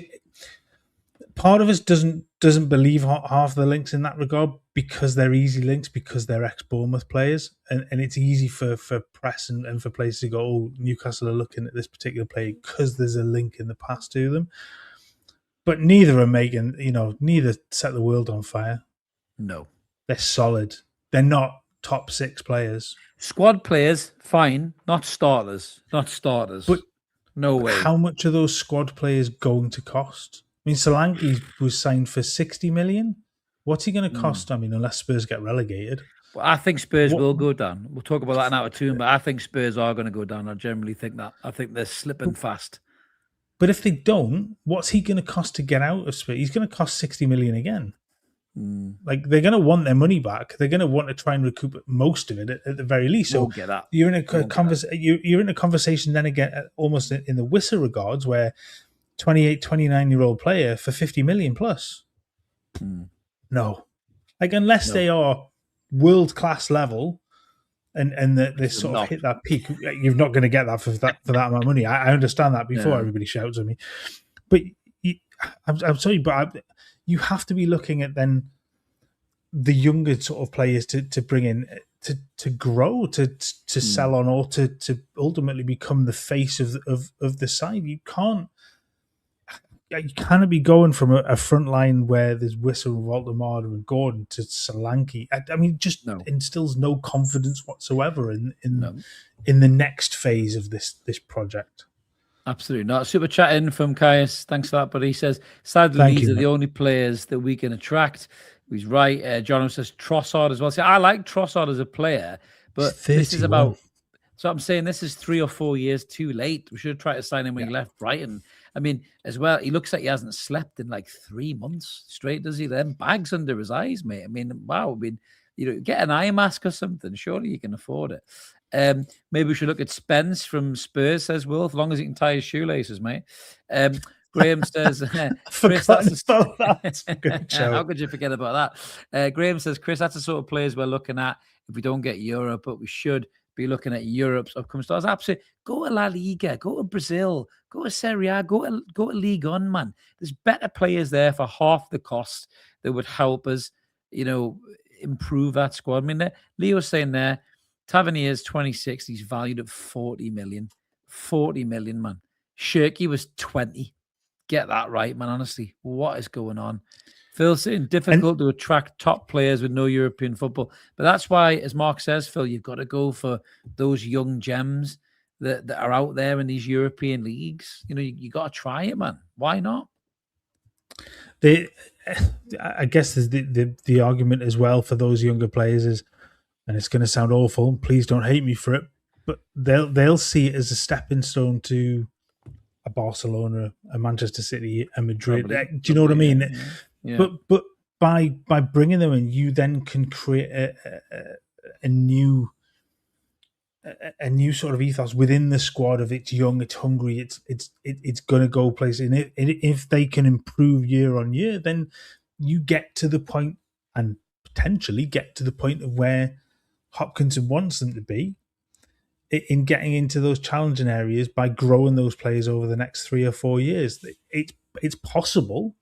part of us doesn't believe half the links in that regard, because they're easy links, because they're ex-Bournemouth players, and it's easy for press and for players to go, oh, Newcastle are looking at this particular player because there's a link in the past to them. But neither are making, neither set the world on fire. No. They're solid. They're not top 6 players. Squad players, fine. Not starters. But no way. How much are those squad players going to cost? I mean, Solanke was signed for 60 million. What's he going to cost? I mean, unless Spurs get relegated. Well, I think Spurs will go down. We'll talk about that in Out of Toon, but I think Spurs are going to go down. I generally think that. I think they're slipping fast. But if they don't, what's he going to cost to get out of Spurs? He's going to cost 60 million again. Like, they're going to want their money back. They're going to want to try and recoup most of it at the very least. So get that. You're in a conversation then again, almost in the Wissa regards, where 28, 29-year-old player for 50 million plus. No. Like, unless they are world-class level and they sort of hit that peak, you're not going to get that for that amount of money. I understand that before everybody shouts at me. But I'm sorry, but you have to be looking at then the younger sort of players to bring in to grow, to sell on, or to ultimately become the face of the side. You cannot be going from a front line where there's Wissa, Waldemar and Gordon to Solanke. I mean, just instills no confidence whatsoever in the next phase of this project. Absolutely not. Super chat in from Caius. Thanks for that. But he says, sadly, these are the only players that we can attract. He's right. John says Trossard as well. See, I like Trossard as a player, but this is about. So I'm saying this is 3 or 4 years too late. We should have tried to sign him when he left Brighton. I mean, as well, he looks like he hasn't slept in like 3 months straight, does he? Then bags under his eyes, mate. I mean, wow. I mean, get an eye mask or something. Surely you can afford it. Maybe we should look at Spence from Spurs, says Will, as long as he can tie his shoelaces, mate. Graham says, Chris, that's how could you forget about that? Graham says, Chris, that's the sort of players we're looking at if we don't get Europe, but we should be looking at Europe's upcoming stars. Absolutely. Go to La Liga, go to Brazil, go to Serie A, go to Ligue 1, man. There's better players there for half the cost that would help us, improve that squad. I mean, Leo's saying there, Tavernier is 26. He's valued at 40 million. 40 million, man. Shirky was 20. Get that right, man. Honestly, what is going on? Phil's saying difficult to attract top players with no European football. But that's why, as Mark says, Phil, you've got to go for those young gems that are out there in these European leagues. You got to try it, man. Why not? I guess there's the argument as well for those younger players is, and it's going to sound awful, please don't hate me for it, but they'll see it as a stepping stone to a Barcelona, a Manchester City, a Madrid. Do you know what I mean? Yeah. But by bringing them in, you then can create a new a new sort of ethos within the squad of it's young, it's hungry, it's going to go places. And if they can improve year on year, then you get to the point and potentially get to the point of where Hopkinson wants them to be in getting into those challenging areas by growing those players over the next 3 or 4 years. It's possible.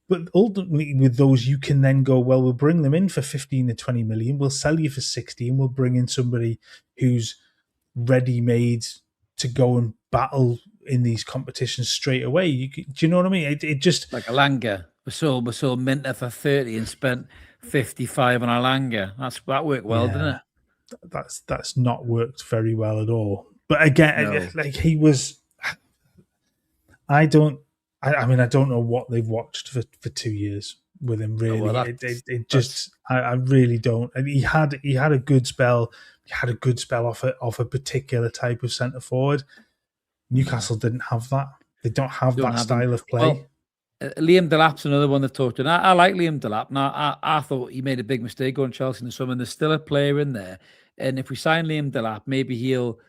But ultimately, with those, you can then go, well, we'll bring them in for 15 to 20 million. We'll sell you for 60, and we'll bring in somebody who's ready-made to go and battle in these competitions straight away. Do you know what I mean? It just like Alanga. We sold Minter for 30 and spent 55 on Alanga. That worked well, didn't it? That's not worked very well at all. But again, like he was. I don't know what they've watched for 2 years with him. Really, I really don't. And he had a good spell. He had a good spell off a particular type of centre forward. Newcastle didn't have that. They don't have that style of play. Well, Liam Delap's another one they've talked to. I like Liam Delap. Now, I thought he made a big mistake going to Chelsea in the summer, and there's still a player in there. And if we sign Liam Delap, maybe he'll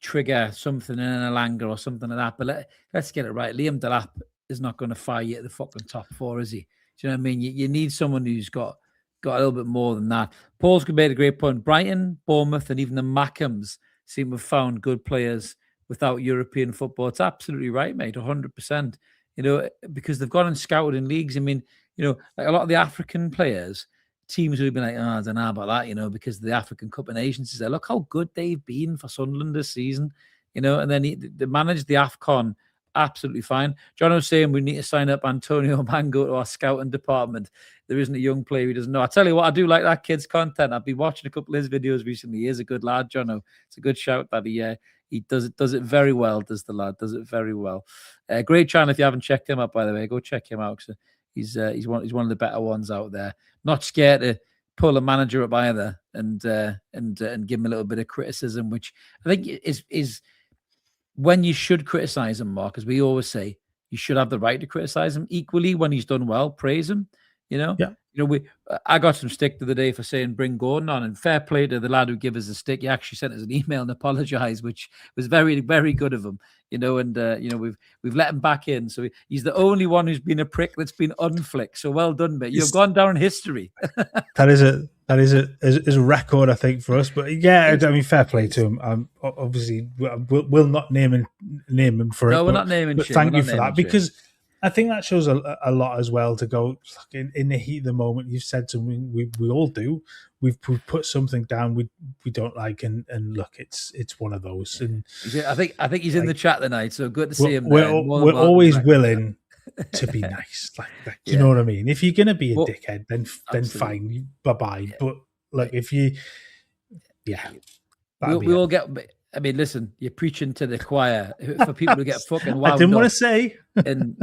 trigger something in an Alanga or something like that. But let's get it right. Liam Delap is not going to fire you at the fucking top four, is he? Do you know what I mean? You need someone who's got a little bit more than that. Paul's made a great point. Brighton, Bournemouth, and even the Mackhams seem to have found good players without European football. It's absolutely right, mate, 100%. You know, because they've gone and scouted in leagues. I mean, you know, like a lot of the African players, teams would be like, I don't know about that, you know, because the African Cup of Nations is there. Look how good they've been for Sunderland this season, you know, and then they managed the AFCON absolutely fine. John was saying we need to sign up Antonio Mango to our scouting department. There isn't a young player who doesn't know. I tell you what, I do like that kid's content. I've been watching a couple of his videos recently. He is a good lad, Jono. It's a good shout that he does it very well, does the lad, does it very well. Great channel. If you haven't checked him out, by the way, go check him out. He's one of the better ones out there. Not scared to pull a manager up either and give him a little bit of criticism, which I think is when you should criticize him, Mark, as we always say, you should have the right to criticize him. Equally, when he's done well, praise him. You know, yeah. You know, I got some stick the other day for saying bring Gordon on, and fair play to the lad who gave us a stick. He actually sent us an email and apologized, which was very, very good of him. You know, and you know, we've let him back in, so he's the only one who's been a prick that's been unflicked. So well done, mate. You've gone down in history. That is a record, I think, for us. But yeah, I mean, fair play to him. Obviously, we'll not name him for it. No, we're not naming. But thank you for that, because I think that shows a lot as well. To go in the heat of the moment, you've said something we all do. We've put something down we don't like, and look, it's one of those. And I think he's in the chat tonight, so good to see him. We're always willing to be nice, like you know what I mean. If you're gonna be a dickhead, then fine, bye bye. Yeah. But like if you, we all get. I mean, listen, you're preaching to the choir for people to get fucking wound up. I didn't want to say. and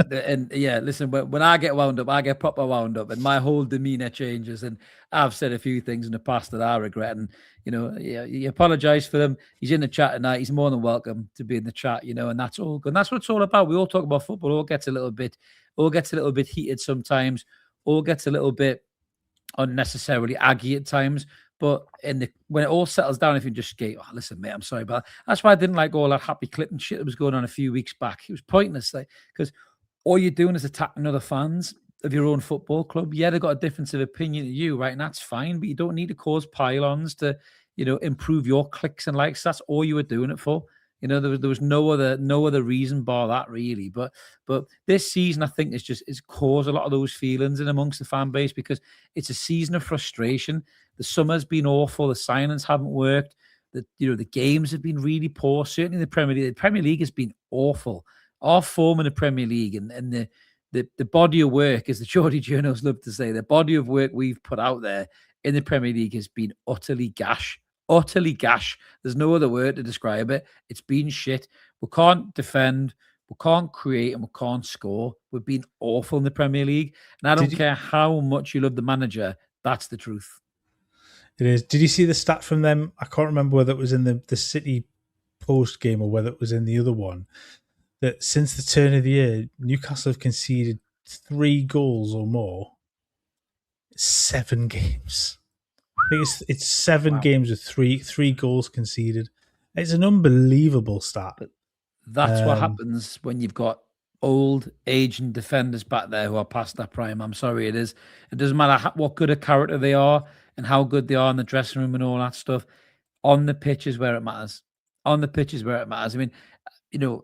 yeah, listen, when I get wound up, I get proper wound up, and my whole demeanor changes. And I've said a few things in the past that I regret. And you know, you apologize for them. He's in the chat tonight. He's more than welcome to be in the chat. You know, and that's all good. And that's what it's all about. We all talk about football. All gets a little bit heated sometimes. All gets a little bit unnecessarily aggy at times. But when it all settles down, if you just go, oh, listen, mate, I'm sorry about that. That's why I didn't like all that happy clip and shit that was going on a few weeks back. It was pointless, because all you're doing is attacking other fans of your own football club. Yeah, they've got a difference of opinion to you, right? And that's fine, but you don't need to cause pylons to, you know, improve your clicks and likes. That's all you were doing it for. You know, there was no other reason bar that, really. But this season, I think, it's caused a lot of those feelings in amongst the fan base, because it's a season of frustration. The summer's been awful. The signings haven't worked. The games have been really poor. Certainly the Premier League. The Premier League has been awful. Our form in the Premier League and the body of work, as the Geordie journals love to say, the body of work we've put out there in the Premier League has been utterly gash. Utterly gash. There's no other word to describe it. It's been shit. We can't defend, we can't create, and we can't score. We've been awful in the Premier League. And I don't care how much you love the manager. That's the truth. It is. Did you see the stat from them? I can't remember whether it was in the City post game or whether it was in the other one, that since the turn of the year, Newcastle have conceded 3 goals or more. 7 games. I think it's 7 games with three goals conceded. It's an unbelievable stat. But that's what happens when you've got old, aging defenders back there who are past their prime. I'm sorry, it is. It doesn't matter what good a character they are and how good they are in the dressing room and all that stuff. On the pitch is where it matters. On the pitch is where it matters. I mean,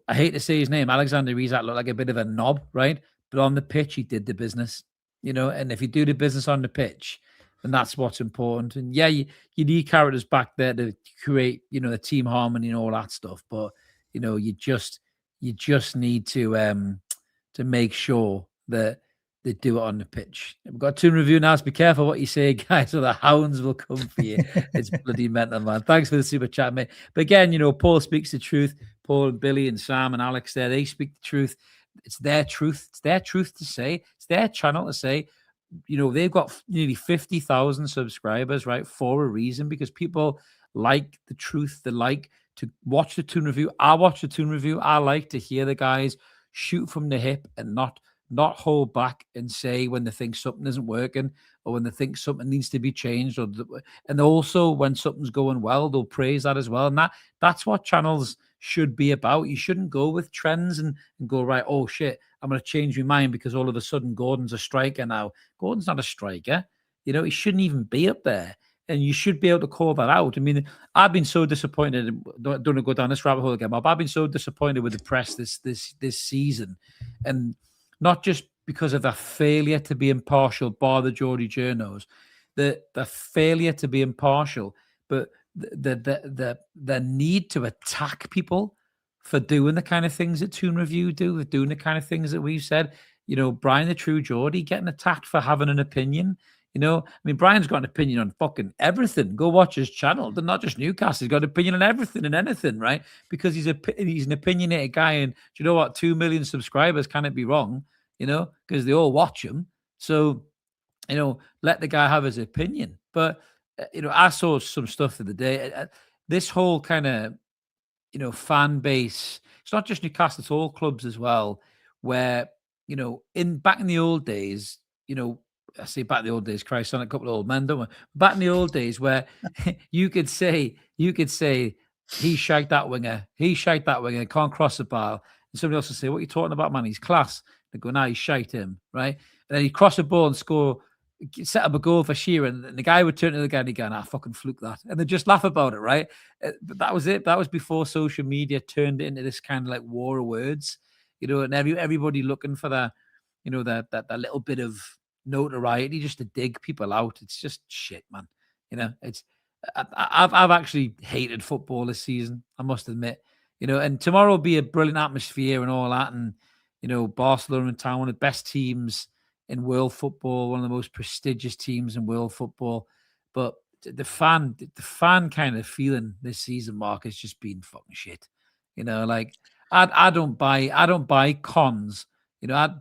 I hate to say his name. Alexander Isak looked like a bit of a knob, right? But on the pitch, he did the business, and if you do the business on the pitch, then that's what's important. And yeah, you need characters back there to create, the team harmony and all that stuff. But, you just need to make sure that they do it on the pitch. We've got a Toon review now, so be careful what you say, guys, or the hounds will come for you. It's bloody mental, man. Thanks for the super chat, mate. But again, Paul speaks the truth. Paul and Billy and Sam and Alex there, they speak the truth. It's their truth. It's their truth to say. It's their channel to say. They've got nearly 50,000 subscribers, right, for a reason, because people like the truth. They like to watch the Toon review. I watch the Toon review. I like to hear the guys shoot from the hip and not hold back and say when they think something isn't working or when they think something needs to be changed, and also when something's going well, they'll praise that as well. And that's what channels should be about. You shouldn't go with trends and go, right, oh shit, I'm going to change my mind because all of a sudden Gordon's a striker now. Gordon's not a striker. He shouldn't even be up there. And you should be able to call that out. I mean, I've been so disappointed. Don't want to go down this rabbit hole again, but I've been so disappointed with the press this season. And not just because of the failure to be impartial, bar the Geordie journos, the failure to be impartial, but the need to attack people for doing the kind of things that Toon Review do, doing the kind of things that we've said. Brian the True Geordie getting attacked for having an opinion. I mean, Brian's got an opinion on fucking everything. Go watch his channel. They're not just Newcastle. He's got an opinion on everything and anything, right? Because he's an opinionated guy. And do you know what? 2 million subscribers, can it be wrong? Because they all watch him. So, let the guy have his opinion. But, I saw some stuff the other day. This whole kind of, fan base, it's not just Newcastle, it's all clubs as well, where, back in the old days, I say back in the old days, Christ, on a couple of old men, don't we? Back in the old days where you could say, he shagged that winger, can't cross the ball. And somebody else would say, what are you talking about, man? He's class. They go, nah, he shite him, right? And then he'd cross the ball and score, set up a goal for Sheeran, and the guy would turn to the guy and he'd go, nah, fucking fluke that. And they just laugh about it, right? But that was it. That was before social media turned it into this kind of like war of words, and everybody looking for that, that little bit of notoriety just to dig people out. It's just shit, man. It's I've actually hated football this season, I must admit. And tomorrow will be a brilliant atmosphere and all that. And Barcelona in town, one of the best teams in world football, one of the most prestigious teams in world football. But the fan kind of feeling this season, Mark, has just been fucking shit. Like I don't buy cons.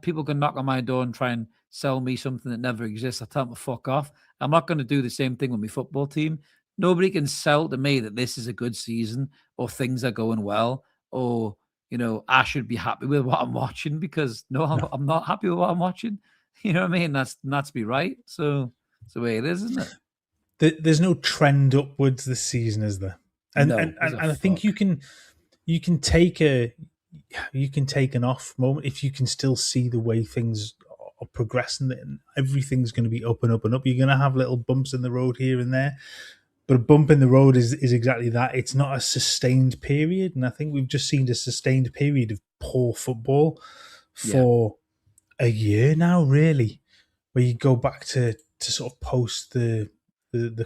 People can knock on my door and try and sell me something that never exists. I tell them to fuck off. I'm not going to do the same thing with my football team. Nobody can sell to me that this is a good season or things are going well or, I should be happy with what I'm watching because I'm not happy with what I'm watching. You know what I mean? That's to be right. So it's the way it is, isn't it? There's no trend upwards this season, is there? And I think you can take an off moment if you can still see the way things are progressing. And everything's going to be up and up and up. You're going to have little bumps in the road here and there, but a bump in the road is exactly that. It's not a sustained period, and I think we've just seen a sustained period of poor football for a year now, really. Where you go back to sort of post the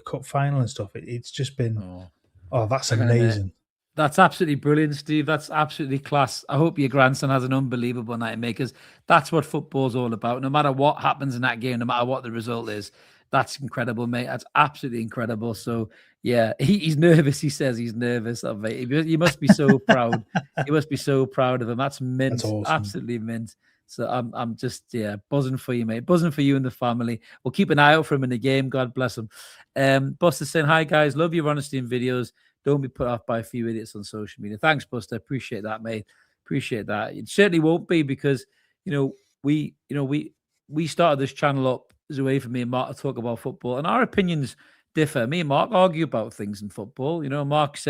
cup final and stuff. It's just been that's amazing. That's absolutely brilliant, Steve. That's absolutely class. I hope your grandson has an unbelievable night, mate, because that's what football's all about. No matter what happens in that game, no matter what the result is, that's incredible, mate. That's absolutely incredible. So, yeah, he's nervous. He says he's nervous. Oh, mate. You must be so proud. You must be so proud of him. That's mint. That's awesome. Absolutely mint. So I'm just, buzzing for you, mate. Buzzing for you and the family. We'll keep an eye out for him in the game. God bless him. Buster saying, hi, guys. Love your honesty in videos. Don't be put off by a few idiots on social media. Thanks, Buster. Appreciate that, mate. Appreciate that. It certainly won't be because, we started this channel up as a way for me and Mark to talk about football, and our opinions differ. Me and Mark argue about things in football. Mark's,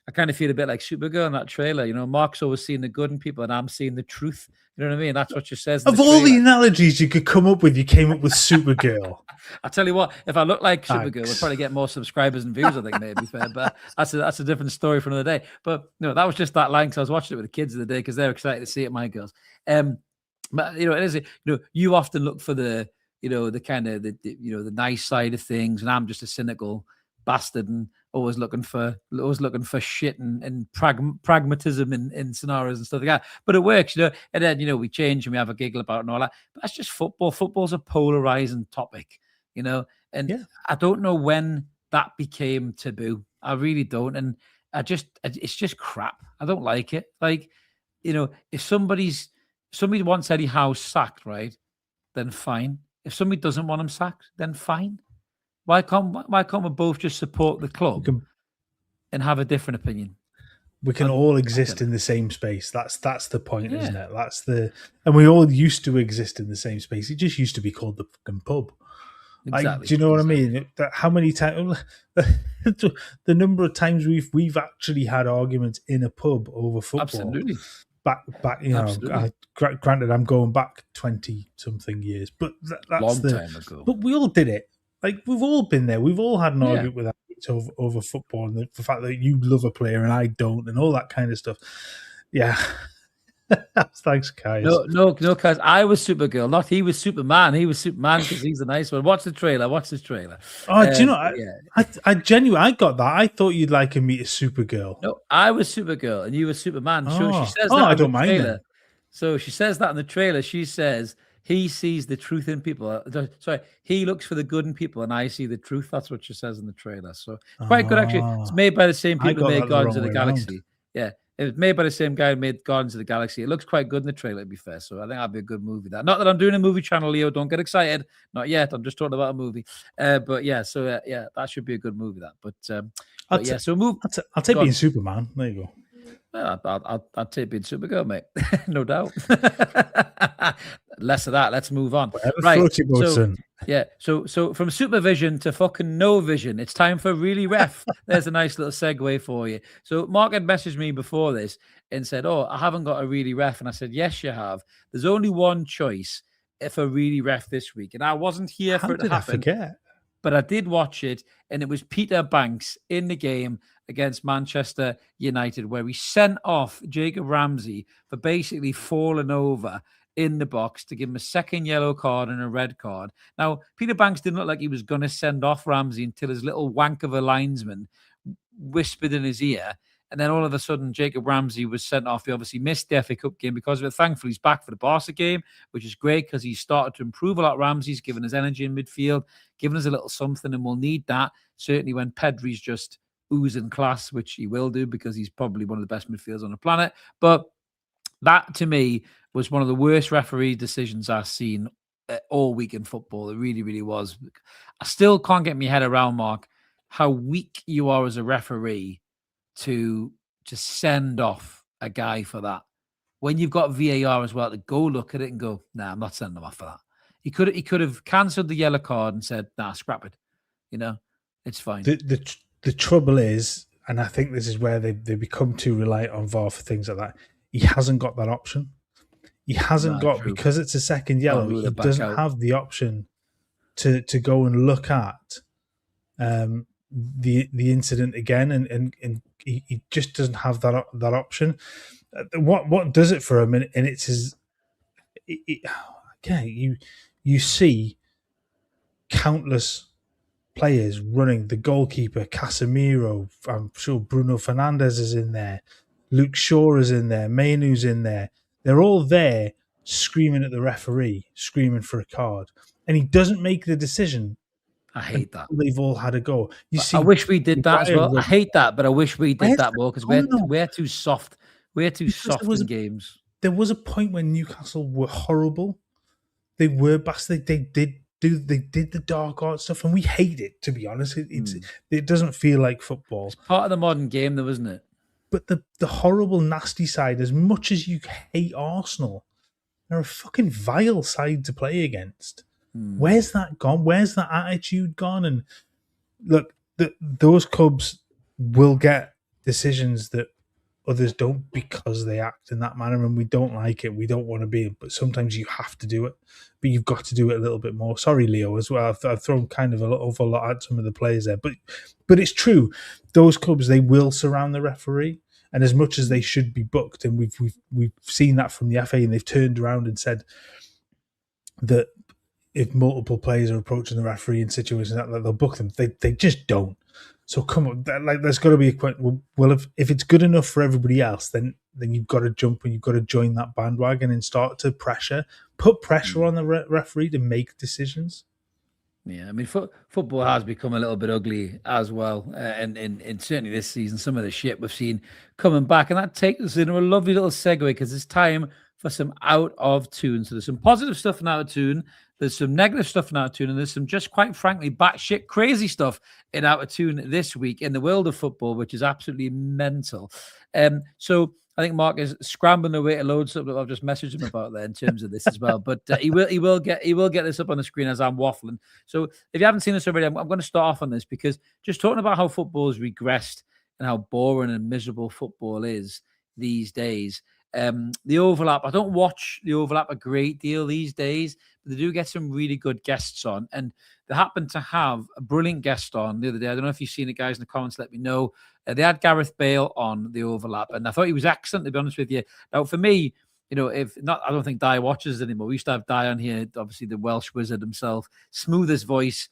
I kind of feel a bit like Supergirl in that trailer. You know, Mark's always seeing the good in people, and I'm seeing the truth. You know what I mean? That's what she says. Of all the analogies you could come up with, you came up with Supergirl. I tell you what, if I look like Supergirl, we'll probably get more subscribers and views. I think, maybe fair, but that's a different story for another day. But no, that was just that line because I was watching it with the kids the other day because they're excited to see it. My girls, but you know, it is. You know, you often look for the kind of the nice side of things, and I'm just a cynical bastard and always looking for shit and pragmatism in scenarios and stuff like that. But it works, you know. And then we change and we have a giggle about it and all that. But that's just football. Football's a polarizing topic, you know. And I don't know when that became taboo. I really don't. And it's just crap. I don't like it. Like, if somebody wants Eddie Howe sacked, right, then fine. If somebody doesn't want him sacked, then fine. Why can't we both just support the club and have a different opinion? We can all exist in the same space. That's the point, isn't it? And we all used to exist in the same space. It just used to be called the fucking pub. Exactly. Do you know what I mean? How many times? The number of times we've actually had arguments in a pub over football. Absolutely. Back. Granted, I'm going back 20 something years, but that's long time ago. But we all did it. Like, we've all been there. We've all had an argument with our over football and the fact that you love a player and I don't, and all that kind of stuff. Yeah. Thanks, Kai. No, Kaz. I was Supergirl, not he was Superman. He was Superman because he's the nice one. Watch the trailer. Oh, do you know? I genuinely, I got that. I thought you'd like me to Supergirl. No, I was Supergirl and you were Superman. So she says that. I don't mind that. So she says that in the trailer. She says he sees the truth in people. Sorry, he looks for the good in people, and I see the truth. That's what she says in the trailer. So quite good, actually. It's made by the same people who made Guardians of the Galaxy. Yeah. It was made by the same guy who made Guardians of the Galaxy. It looks quite good in the trailer, to be fair. So I think that'd be a good movie. Not that I'm doing a movie channel, Leo. Don't get excited. Not yet. I'm just talking about a movie. But yeah, so yeah, that should be a good movie. That. But yeah, so move. I'll take being Superman. There you go. Well, I'll take being Supergirl, mate. No doubt. Less of that. Let's move on. So from supervision to fucking no vision, it's time for Really Ref. There's a nice little segue for you. So Mark had messaged me before this and said, "Oh, I haven't got a Really Ref," and I said, "Yes, you have. There's only one choice for Really Ref this week, and I wasn't here for it to happen. I forget? But I did watch it, and it was Peter Banks in the game against Manchester United, where he sent off Jacob Ramsey for basically falling over in the box to give him a second yellow card and a red card. Now, Peter Banks didn't look like he was going to send off Ramsey until his little wank of a linesman whispered in his ear. And then all of a sudden, Jacob Ramsey was sent off. He obviously missed the FA Cup game because of it. Thankfully, he's back for the Barca game, which is great because he's started to improve a lot. Ramsey's given his energy in midfield, given us a little something, and we'll need that. Certainly when Pedri's just oozing class, which he will do because he's probably one of the best midfielders on the planet. But that, to me, was one of the worst referee decisions I've seen all week in football. It really, really was. I still can't get my head around, Mark, how weak you are as a referee to just send off a guy for that. When you've got VAR as well to go look at it and go, nah, I'm not sending him off for that. He could have cancelled the yellow card and said, nah, scrap it. It's fine. The trouble is, and I think this is where they become too reliant on VAR for things like that, he hasn't got that option. He hasn't got, true. Because it's a second yellow, he doesn't have the option to go and look at the incident again, and he just doesn't have that option. What does it for him? And it's his. You see countless players running. The goalkeeper, Casemiro. I'm sure Bruno Fernandes is in there. Luke Shaw is in there. Mainu's in there. They're all there screaming at the referee, screaming for a card, and he doesn't make the decision. I hate that. They've all had a go. I wish we did that as well. I hate that, but I wish we did that more because we're too soft. We're too soft in games. There was a point when Newcastle were horrible. They were bastard. They did the dark art stuff, and we hate it. To be honest, it doesn't feel like football. It's part of the modern game, though, isn't it? But the horrible, nasty side, as much as you hate Arsenal, they're a fucking vile side to play against. Where's that gone? Where's that attitude gone? And look, those clubs will get decisions that others don't because they act in that manner, and we don't like it. We don't want to be, but sometimes you have to do it. But you've got to do it a little bit more. Sorry, Leo, as well. I've thrown kind of a lot at some of the players there, but it's true. Those clubs, they will surround the referee, and as much as they should be booked, and we've seen that from the FA, and they've turned around and said that if multiple players are approaching the referee in situations like that, they'll book them. They just don't. So come on, there's got to be a point. Well, if it's good enough for everybody else, then you've got to jump and you've got to join that bandwagon and start to put pressure on the referee to make decisions. Yeah, I mean, football has become a little bit ugly as well, and certainly this season, some of the shit we've seen coming back, and that takes us into a lovely little segue because it's time for some Out of Toon. So there's some positive stuff in Out of Toon, there's some negative stuff in Out of Toon, and there's some just quite frankly batshit crazy stuff in Out of Toon this week in the world of football, which is absolutely mental. So I think Mark is scrambling away to load something. I've just messaged him about that in terms of this as well. But he will get this up on the screen as I'm waffling. So if you haven't seen this already, I'm going to start off on this because just talking about how football has regressed and how boring and miserable football is these days. The overlap, I don't watch the overlap a great deal these days, but they do get some really good guests on. And they happen to have a brilliant guest on the other day. I don't know if you've seen it, guys, in the comments, let me know. They had Gareth Bale on the overlap, and I thought he was excellent, to be honest with you. Now, for me, I don't think Di watches anymore. We used to have Di on here, obviously the Welsh wizard himself, smoothest voice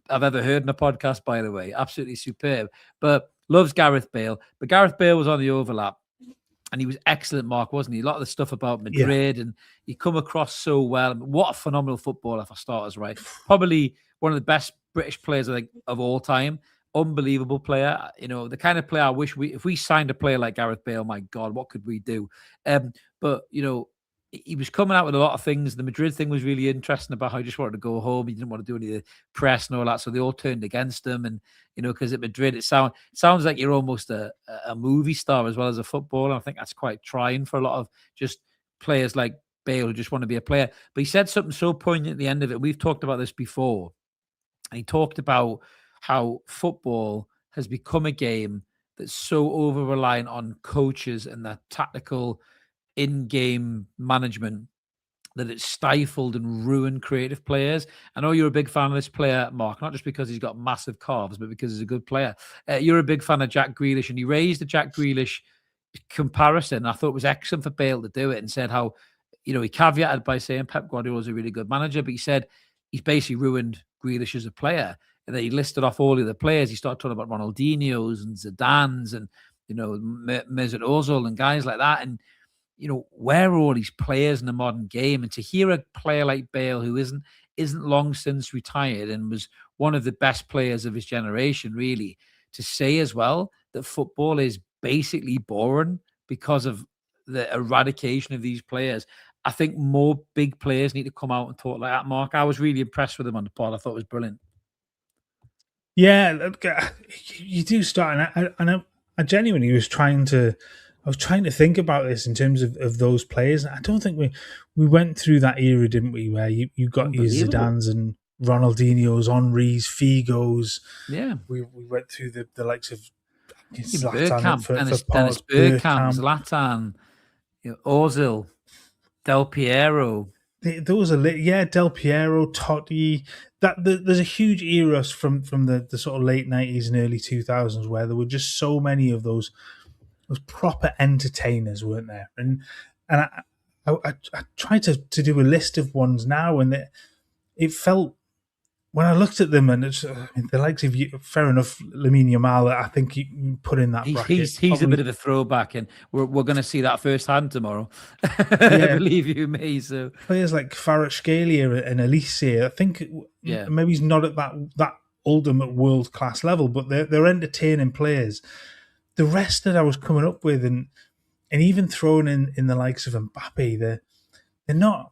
I've ever heard in a podcast, by the way. Absolutely superb. But loves Gareth Bale. But Gareth Bale was on the overlap. And he was excellent, Mark, wasn't he? A lot of the stuff about Madrid, and he come across so well. What a phenomenal footballer for starters, right? Probably one of the best British players, I think, of all time. Unbelievable player. The kind of player I wish if we signed a player like Gareth Bale, my God, what could we do? But he was coming out with a lot of things. The Madrid thing was really interesting about how he just wanted to go home. He didn't want to do any of the press and all that. So they all turned against him. And, because at Madrid, it sounds like you're almost a movie star as well as a footballer. I think that's quite trying for a lot of just players like Bale who just want to be a player. But he said something so poignant at the end of it. We've talked about this before. And he talked about how football has become a game that's so over-reliant on coaches and that tactical in-game management that it's stifled and ruined creative players. I know you're a big fan of this player, Mark, not just because he's got massive calves, but because he's a good player. You're a big fan of Jack Grealish, and he raised the Jack Grealish comparison. I thought it was excellent for Bale to do it and said how, he caveated by saying Pep Guardiola is a really good manager, but he said he's basically ruined Grealish as a player. And then he listed off all of the players. He started talking about Ronaldinho's and Zidane's and, Mesut Ozil and guys like that. And, where are all these players in the modern game? And to hear a player like Bale, who isn't long since retired and was one of the best players of his generation, really, to say as well that football is basically boring because of the eradication of these players. I think more big players need to come out and talk like that, Mark. I was really impressed with him on the pod. I thought it was brilliant. Yeah, you do start, and I genuinely was trying to think about this in terms of those players. I don't think we went through that era, didn't we? Where you got your Zidanes and Ronaldinho's, Henry's, Figo's. Yeah, we went through the likes of Zlatan, Dennis Bergkamp, Zlatan, Ozil, Del Piero. Those are Del Piero, Totti. There's a huge era from the sort of late 90s and early 2000s where there were just so many of those proper entertainers, weren't there? And I tried to do a list of ones now, and it felt, when I looked at them, and the likes of fair enough, Lamine Yamal, I think you put in that bracket. He's a bit of a throwback, and we're going to see that firsthand tomorrow. Believe you me. So players like Kvaratskhelia and Elise, I think, maybe he's not at that ultimate world class level, but they're entertaining players. The rest that I was coming up with, and even thrown in the likes of Mbappe, they're not.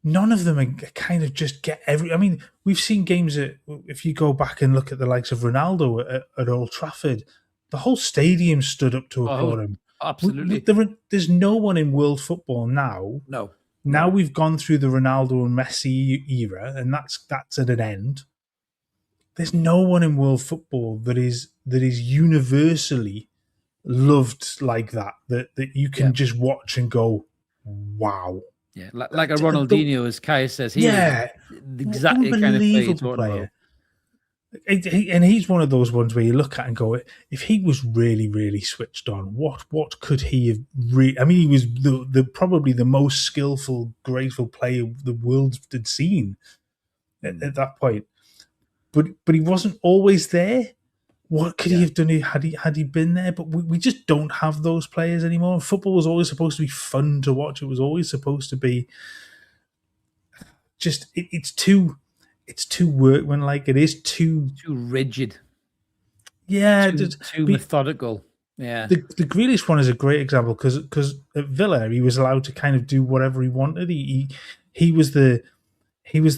None of them are kind of just get every. I mean, we've seen games if you go back and look at the likes of Ronaldo at Old Trafford, the whole stadium stood up to applaud him. Absolutely. There's no one in world football now. No. Now we've gone through the Ronaldo and Messi era, and that's at an end. There's no one in world football that is universally loved like that you can just watch and go, wow. Yeah, like a Ronaldinho, as Kai says, he was exactly the kind of player you're Unbelievable talking player. about. And he's one of those ones where you look at and go, if he was really, really switched on, what could he have? I mean, he was the probably the most skillful, graceful player the world had seen at that point. But he wasn't always there. What could he have done had he been there? But we just don't have those players anymore. Football was always supposed to be fun to watch. It was always supposed to be just it's too workmanlike. It is too rigid. Yeah, too methodical. Yeah, the Grealish one is a great example because at Villa he was allowed to kind of do whatever he wanted. He was the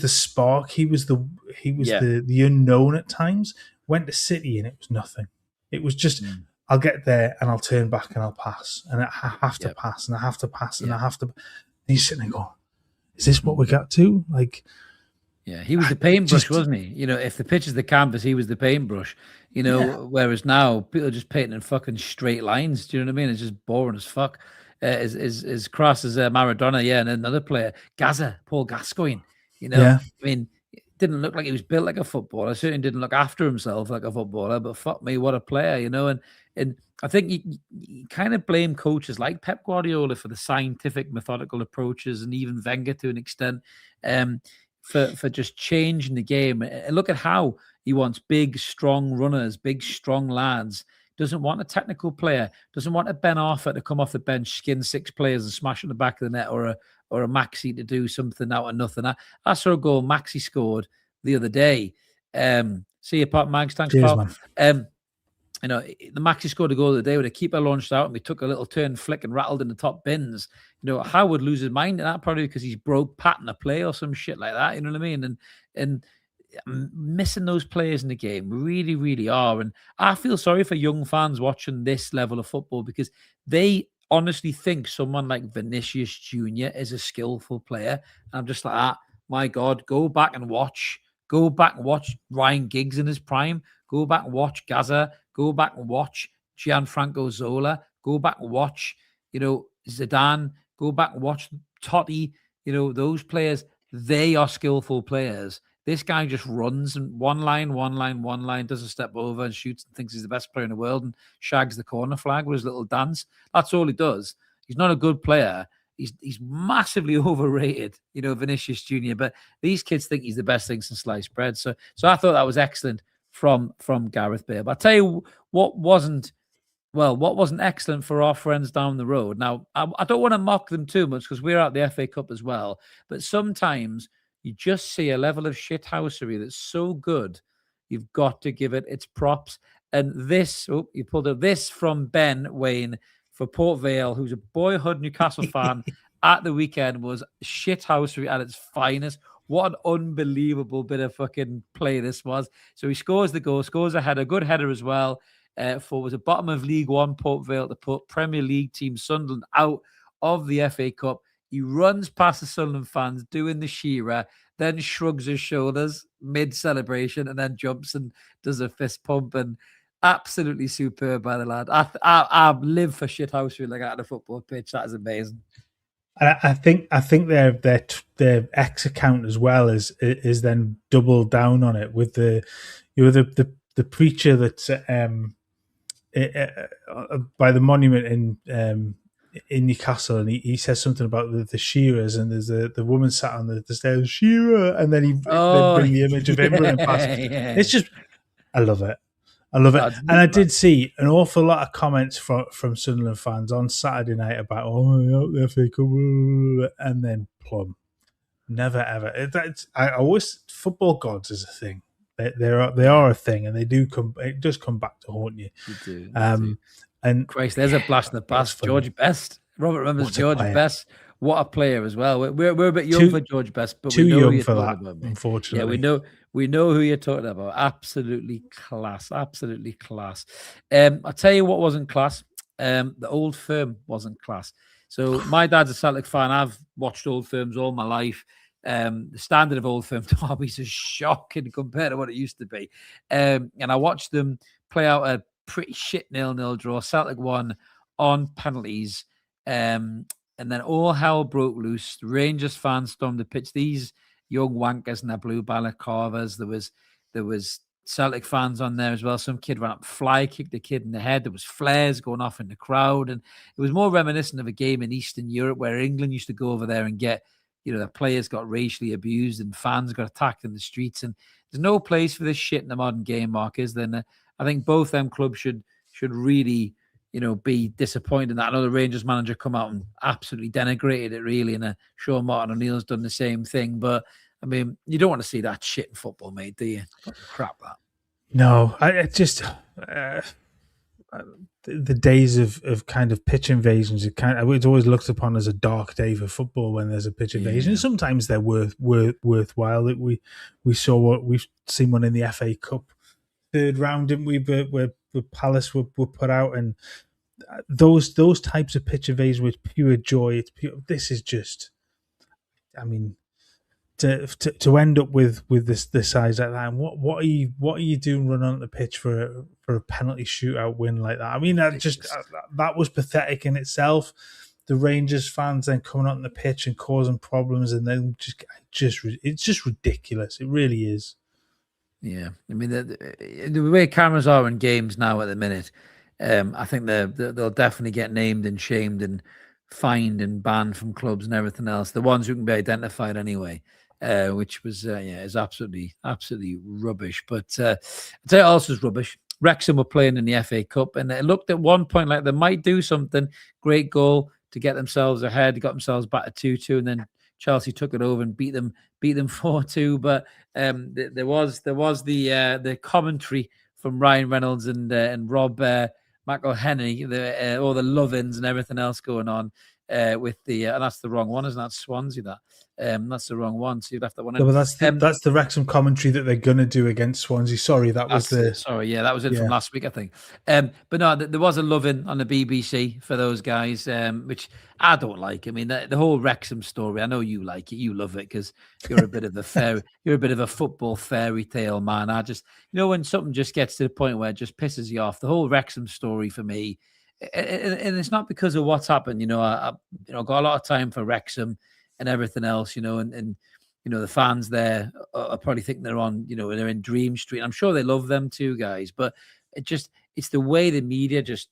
spark. He was the unknown at times. Went to City and it was nothing. It was just I'll get there and I'll turn back and I'll pass and I have to pass and I have to pass and I have to. And he's sitting there going, "Is this what we got to?" Like, yeah, he was the paintbrush, wasn't he? You know, if the pitch is the canvas, he was the paintbrush. You know, whereas now people are just painting painting fucking straight lines. Do you know what I mean? It's just boring as fuck. As cross as Maradona, and another player, Paul Gascoigne. You know, I mean, didn't look like he was built like a footballer. Certainly didn't look after himself like a footballer. But fuck me, what a player! You know, and I think you kind of blame coaches like Pep Guardiola for the scientific, methodical approaches, and even Wenger to an extent, for just changing the game. And look at how he wants big, strong runners, big, strong lads. Doesn't want a technical player. Doesn't want a Ben Arthur to come off the bench, skin 6 players, and smash in the back of the net, or a Maxi to do something out of nothing. I saw a goal Maxi scored the other day. See you, Pat Mags. Thanks, cheers, pal. Man. You know, the Maxi scored a goal the other day with a keeper launched out and we took a little turn, flick, and rattled in the top bins. You know, Howe would lose his mind in that, probably because he's broke pattern of play or some shit like that. You know what I mean? And missing those players in the game, really, really are. And I feel sorry for young fans watching this level of football because they honestly think someone like Vinicius Jr. is a skillful player. And I'm just like, my God, go back and watch Ryan Giggs in his prime. Go back and watch Gaza. Go back and watch Gianfranco Zola. Go back and watch, Zidane. Go back and watch Totti. Those players, they are skillful players. This guy just runs and one line, doesn't step over and shoots and thinks he's the best player in the world and shags the corner flag with his little dance. That's all he does. He's not a good player. He's massively overrated, Vinicius Jr. But these kids think he's the best thing since sliced bread. So I thought that was excellent from Gareth Bale. But I'll tell you what wasn't excellent for our friends down the road. Now, I don't want to mock them too much because we're at the FA Cup as well. But sometimes you just see a level of shithousery that's so good, you've got to give it its props. And this, you pulled up this from Ben Wayne for Port Vale, who's a boyhood Newcastle fan at the weekend, was shithousery at its finest. What an unbelievable bit of fucking play this was. So he scores the goal, scores a header, good header as well. Was a bottom of League One Port Vale to put Premier League team Sunderland out of the FA Cup. He runs past the Sunderland fans doing the Shearer, then shrugs his shoulders mid-celebration and then jumps and does a fist pump, and absolutely superb by the lad. I live for shithousery like at a football pitch. That is amazing. And I think their X account as well is then doubled down on it with the preacher that's by the monument in Newcastle, and he says something about the Shearers, and there's the woman sat on the stairs, Shearer, and then they bring the image of him running past. Yeah. It's just, I love it. And I did see an awful lot of comments from Sunderland fans on Saturday night about the FA Cup, and then plum. Never ever. I always, football gods is a thing. They are a thing, and they do come. It does come back to haunt you. They do. And Christ, there's a blast in the past. George Best. Robert remembers George Best. What a player as well. We're a bit young for George Best, but too we know young for that. Unfortunately, yeah, we know who you're talking about. Absolutely class. Absolutely class. I'll tell you what wasn't class. The Old Firm wasn't class. So my dad's a Celtic fan. I've watched Old Firms all my life. The standard of Old Firm derbies is shocking compared to what it used to be. And I watched them play out a pretty shit 0-0 draw. Celtic won on penalties. And then all hell broke loose. Rangers fans stormed the pitch. These young wankers in their blue balaclavas. There was Celtic fans on there as well. Some kid ran up, fly kicked the kid in the head. There was flares going off in the crowd, and it was more reminiscent of a game in Eastern Europe where England used to go over there and get, the players got racially abused and fans got attacked in the streets. And there's no place for this shit in the modern game, Mark, is there? I think both them clubs should really, be disappointed in that. I know the Rangers manager come out and absolutely denigrated it, really, and Sean Martin O'Neill's done the same thing. But I mean, you don't want to see that shit in football, mate, do you? Crap, that. No, I just the days of kind of pitch invasions. It's always looked upon as a dark day for football when there's a pitch invasion. Yeah. Sometimes they're worthwhile. That we saw we've seen one in the FA Cup third round, didn't we? Where Palace were put out, and those types of pitch invasions with pure joy. It's pure. This is just, I mean, to end up with this size like that. And what are you doing running on the pitch for a penalty shootout win like that? I mean, that was pathetic in itself. The Rangers fans then coming on the pitch and causing problems, and then it's just ridiculous. It really is. Yeah, I mean the way cameras are in games now at the minute, I think they'll definitely get named and shamed and fined and banned from clubs and everything else. The ones who can be identified anyway, which was is absolutely rubbish. But I'd say it also is rubbish. Wrexham were playing in the FA Cup, and it looked at one point like they might do something. Great goal to get themselves ahead, got themselves back to 2-2, and then Chelsea took it over and beat them 4-2. But there was the commentary from Ryan Reynolds and Rob McElhenney, all the love-ins and everything else going on with the and that's the wrong one, isn't that? Swansea, that that's the wrong one. So you left that one in. No, but that's the Wrexham commentary that they're gonna do against Swansea. Sorry, that was that was it from last week, I think. But no, there was a love-in on the BBC for those guys, which I don't like. I mean, the whole Wrexham story. I know you like it, you love it because you're a bit of a football fairy tale man. I just, when something just gets to the point where it just pisses you off. The whole Wrexham story for me, and it's not because of what's happened. I got a lot of time for Wrexham and everything else, and the fans there are probably thinking they're on, they're in Dream Street. I'm sure they love them too, guys, but it's the way the media just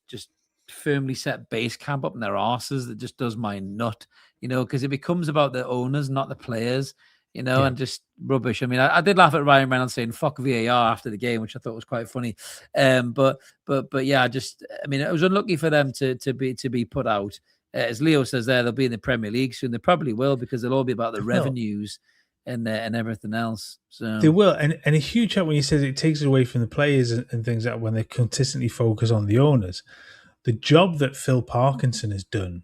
firmly set base camp up in their arses that just does my nut, because it becomes about the owners, not the players, and just rubbish. I mean, I did laugh at Ryan Reynolds saying "fuck VAR" after the game, which I thought was quite funny. But yeah, I mean, it was unlucky for them to be put out. As Leo says there, they'll be in the Premier League soon. They probably will, because they'll all be about the revenues and everything else. So they will, and a huge help when he says it takes it away from the players and things like that when they consistently focus on the owners. The job that Phil Parkinson has done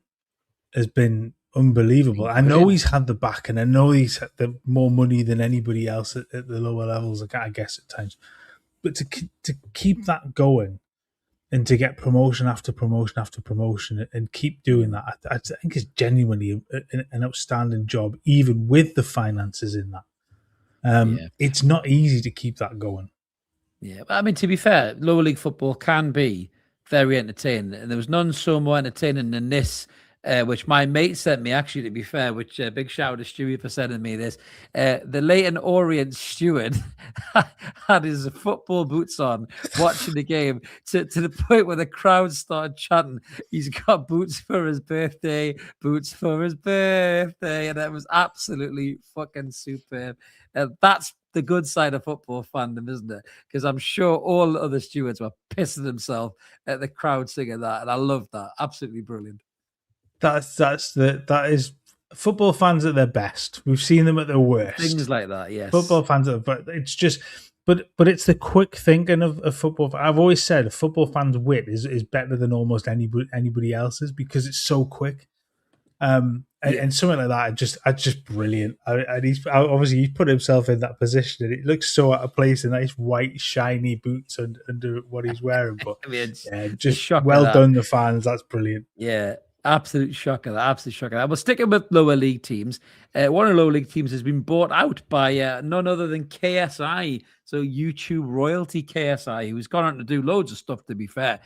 has been unbelievable. I know he's had the back, and I know he's had the more money than anybody else at the lower levels, I guess, at times. But to keep that going and to get promotion after promotion after promotion and keep doing that, I think is genuinely an outstanding job, even with the finances in that. It's not easy to keep that going. Yeah, I mean, to be fair, lower league football can be very entertaining, and there was none so more entertaining than this, which my mate sent me, actually, to be fair, which big shout out to Stewie for sending me this. The Leyton Orient steward had his football boots on watching the game to the point where the crowd started chanting, "He's got boots for his birthday, boots for his birthday," and that was absolutely fucking superb. That's the good side of football fandom, isn't it? Because I'm sure all the other stewards were pissing themselves at the crowd singing that, and I loved that. Absolutely brilliant. That is football fans at their best. We've seen them at their worst. Things like that, yes. Football fans, but it's just, but it's the quick thinking of football. I've always said a football fan's wit is better than almost anybody else's because it's so quick. And something like that, just brilliant. And he's put himself in that position, and it looks so out of place. A nice white shiny boots under what he's wearing, but I mean, just well done, the fans. That's brilliant. Yeah. Absolute shocker. Absolute shocker. We're sticking with lower league teams. One of the lower league teams has been bought out by none other than KSI. So YouTube royalty KSI, who's gone on to do loads of stuff, to be fair.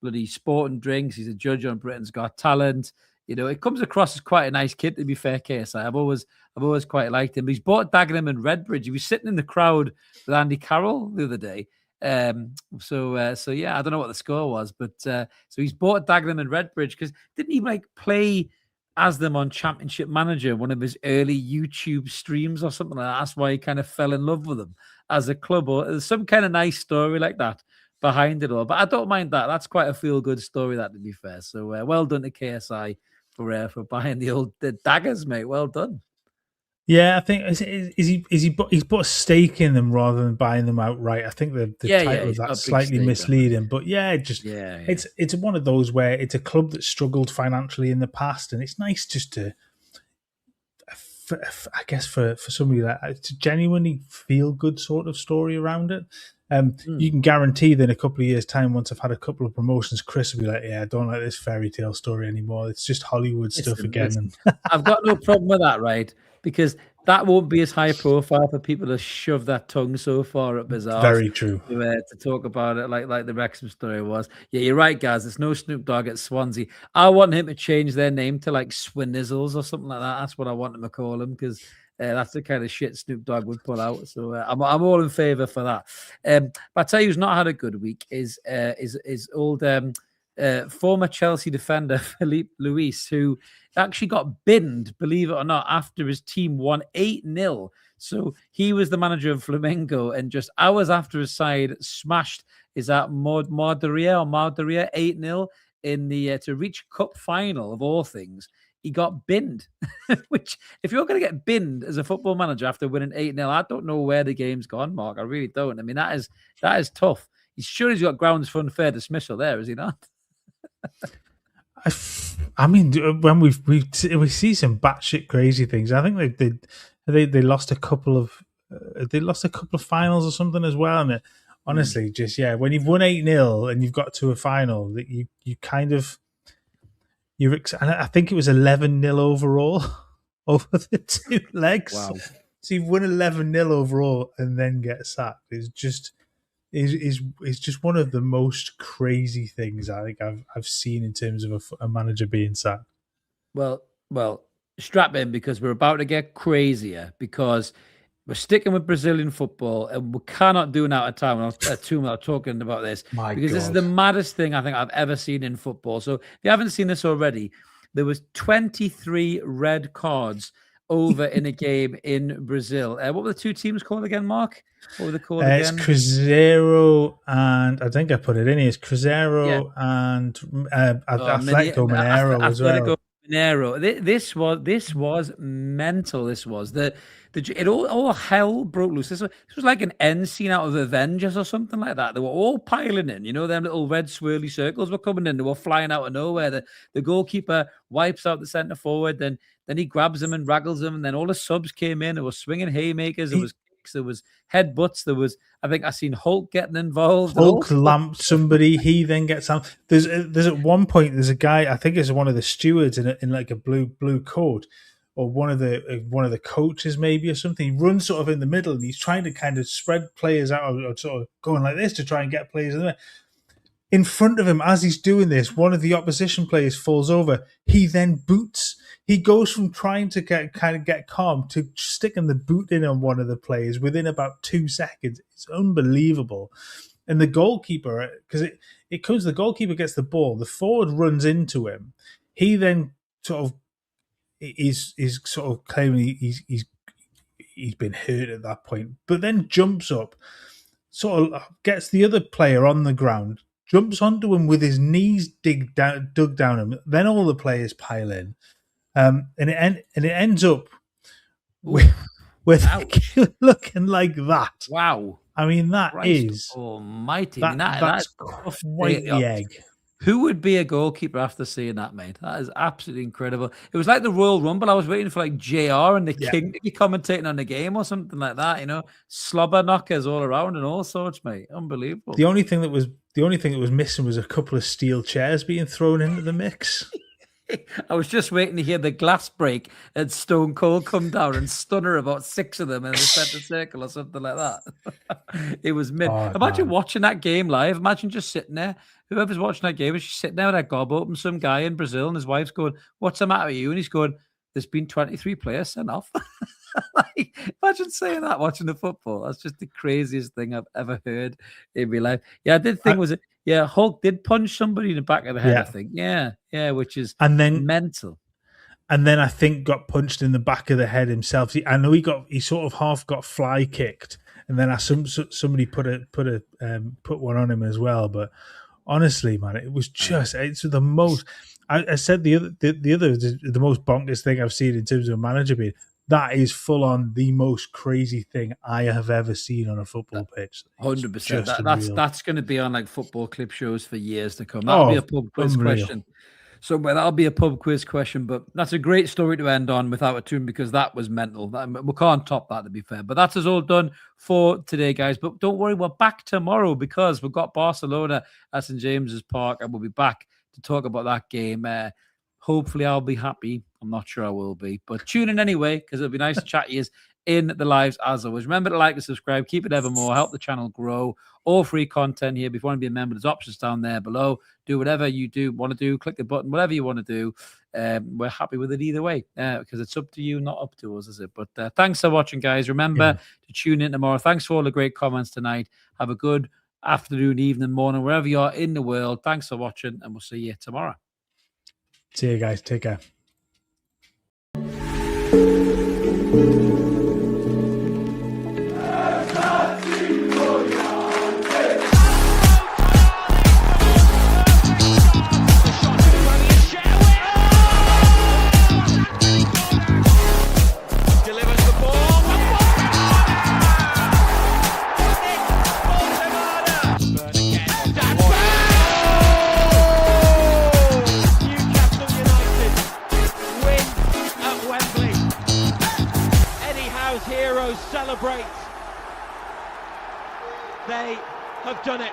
Bloody sport and drinks. He's a judge on Britain's Got Talent. It comes across as quite a nice kid, to be fair, KSI. I've always quite liked him. But he's bought Dagenham and Redbridge. He was sitting in the crowd with Andy Carroll the other day. So yeah, I don't know what the score was, but so he's bought Dagenham and Redbridge because didn't he play as them on Championship Manager, one of his early YouTube streams or something like that? That's why he kind of fell in love with them as a club, or there's some kind of nice story like that behind it all. But I don't mind that. That's quite a feel-good story, that, to be fair. So well done to KSI for buying the daggers, mate. Well done. Yeah, I think he's put a stake in them rather than buying them outright. I think the title of that's slightly misleading, but it's one of those where it's a club that struggled financially in the past, and it's nice just to, I guess, for somebody to genuinely feel good sort of story around it. You can guarantee that in a couple of years' time, once I've had a couple of promotions, Chris will be like, "Yeah, I don't like this fairy tale story anymore. It's just Hollywood stuff again." I've got no problem with that, right? Because that won't be as high profile for people to shove that tongue so far up his arse. Very true. To talk about it like the Wrexham story was. Yeah, you're right, guys. There's no Snoop Dogg at Swansea. I want him to change their name to Swinizzles or something like that. That's what I want him to call him, because that's the kind of shit Snoop Dogg would pull out. So I'm all in favour for that. But I tell you who's not had a good week is old former Chelsea defender Philippe Luis, who actually got binned, believe it or not, after his team won 8-0. So he was the manager of Flamengo, and just hours after his side smashed Mardaria 8-0 in the to reach cup final of all things. He got binned, which if you're going to get binned as a football manager after winning 8-0, I don't know where the game's gone, Mark. I really don't. I mean, that is tough. He's sure he's got grounds for unfair dismissal there, is he not? I mean, when we see some batshit crazy things, I think they lost a couple of finals or something as well. And honestly, when you've won 8-0 and you've got to a final, that you kind of and I think it was 11-0 overall over the two legs. Wow! So you've won 11-0 overall and then get sacked. It's just one of the most crazy things I think I've seen in terms of a manager being sacked. Well, strap in, because we're about to get crazier, because we're sticking with Brazilian football, and we cannot do an out of time without talking about this. This is the maddest thing I think I've ever seen in football. So if you haven't seen this already, there was 23 red cards over in a game in Brazil. What were the two teams called again, Mark? What were they called again? It's Cruzeiro and I think I put it in here. It's Cruzeiro and Atletico Mineiro as well. Mineiro. This was mental. This was all hell broke loose. This was like an end scene out of Avengers or something like that. They were all piling in. Them little red swirly circles were coming in. They were flying out of nowhere. The goalkeeper wipes out the centre forward. Then he grabs them and raggles them. And then all the subs came in. There was swinging haymakers. There was kicks. There was headbutts. I think I seen Hulk getting involved. Hulk lamped somebody. He then gets out. There's at one point there's a guy, I think it's one of the stewards in like a blue coat, or one of the coaches maybe or something. He runs sort of in the middle and he's trying to kind of spread players out, or sort of going like this to try and get players in there. In front of him, as he's doing this, one of the opposition players falls over. He then boots. He goes from trying to get calm to sticking the boot in on one of the players within about 2 seconds. It's unbelievable. And the goalkeeper, because it comes, the goalkeeper gets the ball. The forward runs into him. He then sort of is sort of claiming he's been hurt at that point, but then jumps up, sort of gets the other player on the ground, jumps onto him with his knees dug down him. Then all the players pile in, and it ends up with looking like that. Wow! I mean, that Christ is almighty. That's quite the egg. Who would be a goalkeeper after seeing that, mate? That is absolutely incredible. It was like the Royal Rumble. I was waiting for JR and the King to be commentating on the game or something like that. Slobber knockers all around and all sorts, mate. Unbelievable. The only thing that was missing was a couple of steel chairs being thrown into the mix. I was just waiting to hear the glass break and Stone Cold come down and stunner about 6 of them in the centre circle or something like that. It was mid. Imagine watching that game live. Imagine just sitting there. Whoever's watching that game is just sitting there with that gob open. Some guy in Brazil and his wife's going, "What's the matter with you?" And he's going, "There's been 23 players sent off." Like, imagine saying that watching the football. That's just the craziest thing I've ever heard in my life. Yeah, I did think Hulk did punch somebody in the back of the head, I think. Yeah, which is mental. And then I think got punched in the back of the head himself. I know he sort of half got fly kicked, and then somebody put one on him as well. But honestly, man, it was just it's the most. I said the most bonkers thing I've seen in terms of a manager being. That is full on the most crazy thing I have ever seen on a football pitch. 100%. That's going to be on like football clip shows for years to come. That'll be a pub quiz question. So that'll be a pub quiz question. But that's a great story to end on with Out of Toon because that was mental. We can't top that, to be fair. But that's us all done for today, guys. But don't worry, we're back tomorrow because we've got Barcelona at St. James's Park, and we'll be back to talk about that game. Hopefully, I'll be happy. I'm not sure I will be, but tune in anyway because it'll be nice to chat to you in the lives as always. Remember to like and subscribe. Keep it evermore. Help the channel grow. All free content here. If you want to be a member, there's options down there below. Do whatever you want to do. Click the button. Whatever you want to do. We're happy with it either way because it's up to you, not up to us, is it? But thanks for watching, guys. Remember to tune in tomorrow. Thanks for all the great comments tonight. Have a good afternoon, evening, morning, wherever you are in the world. Thanks for watching, and we'll see you tomorrow. See you guys. Take care. Celebrate. They have done it.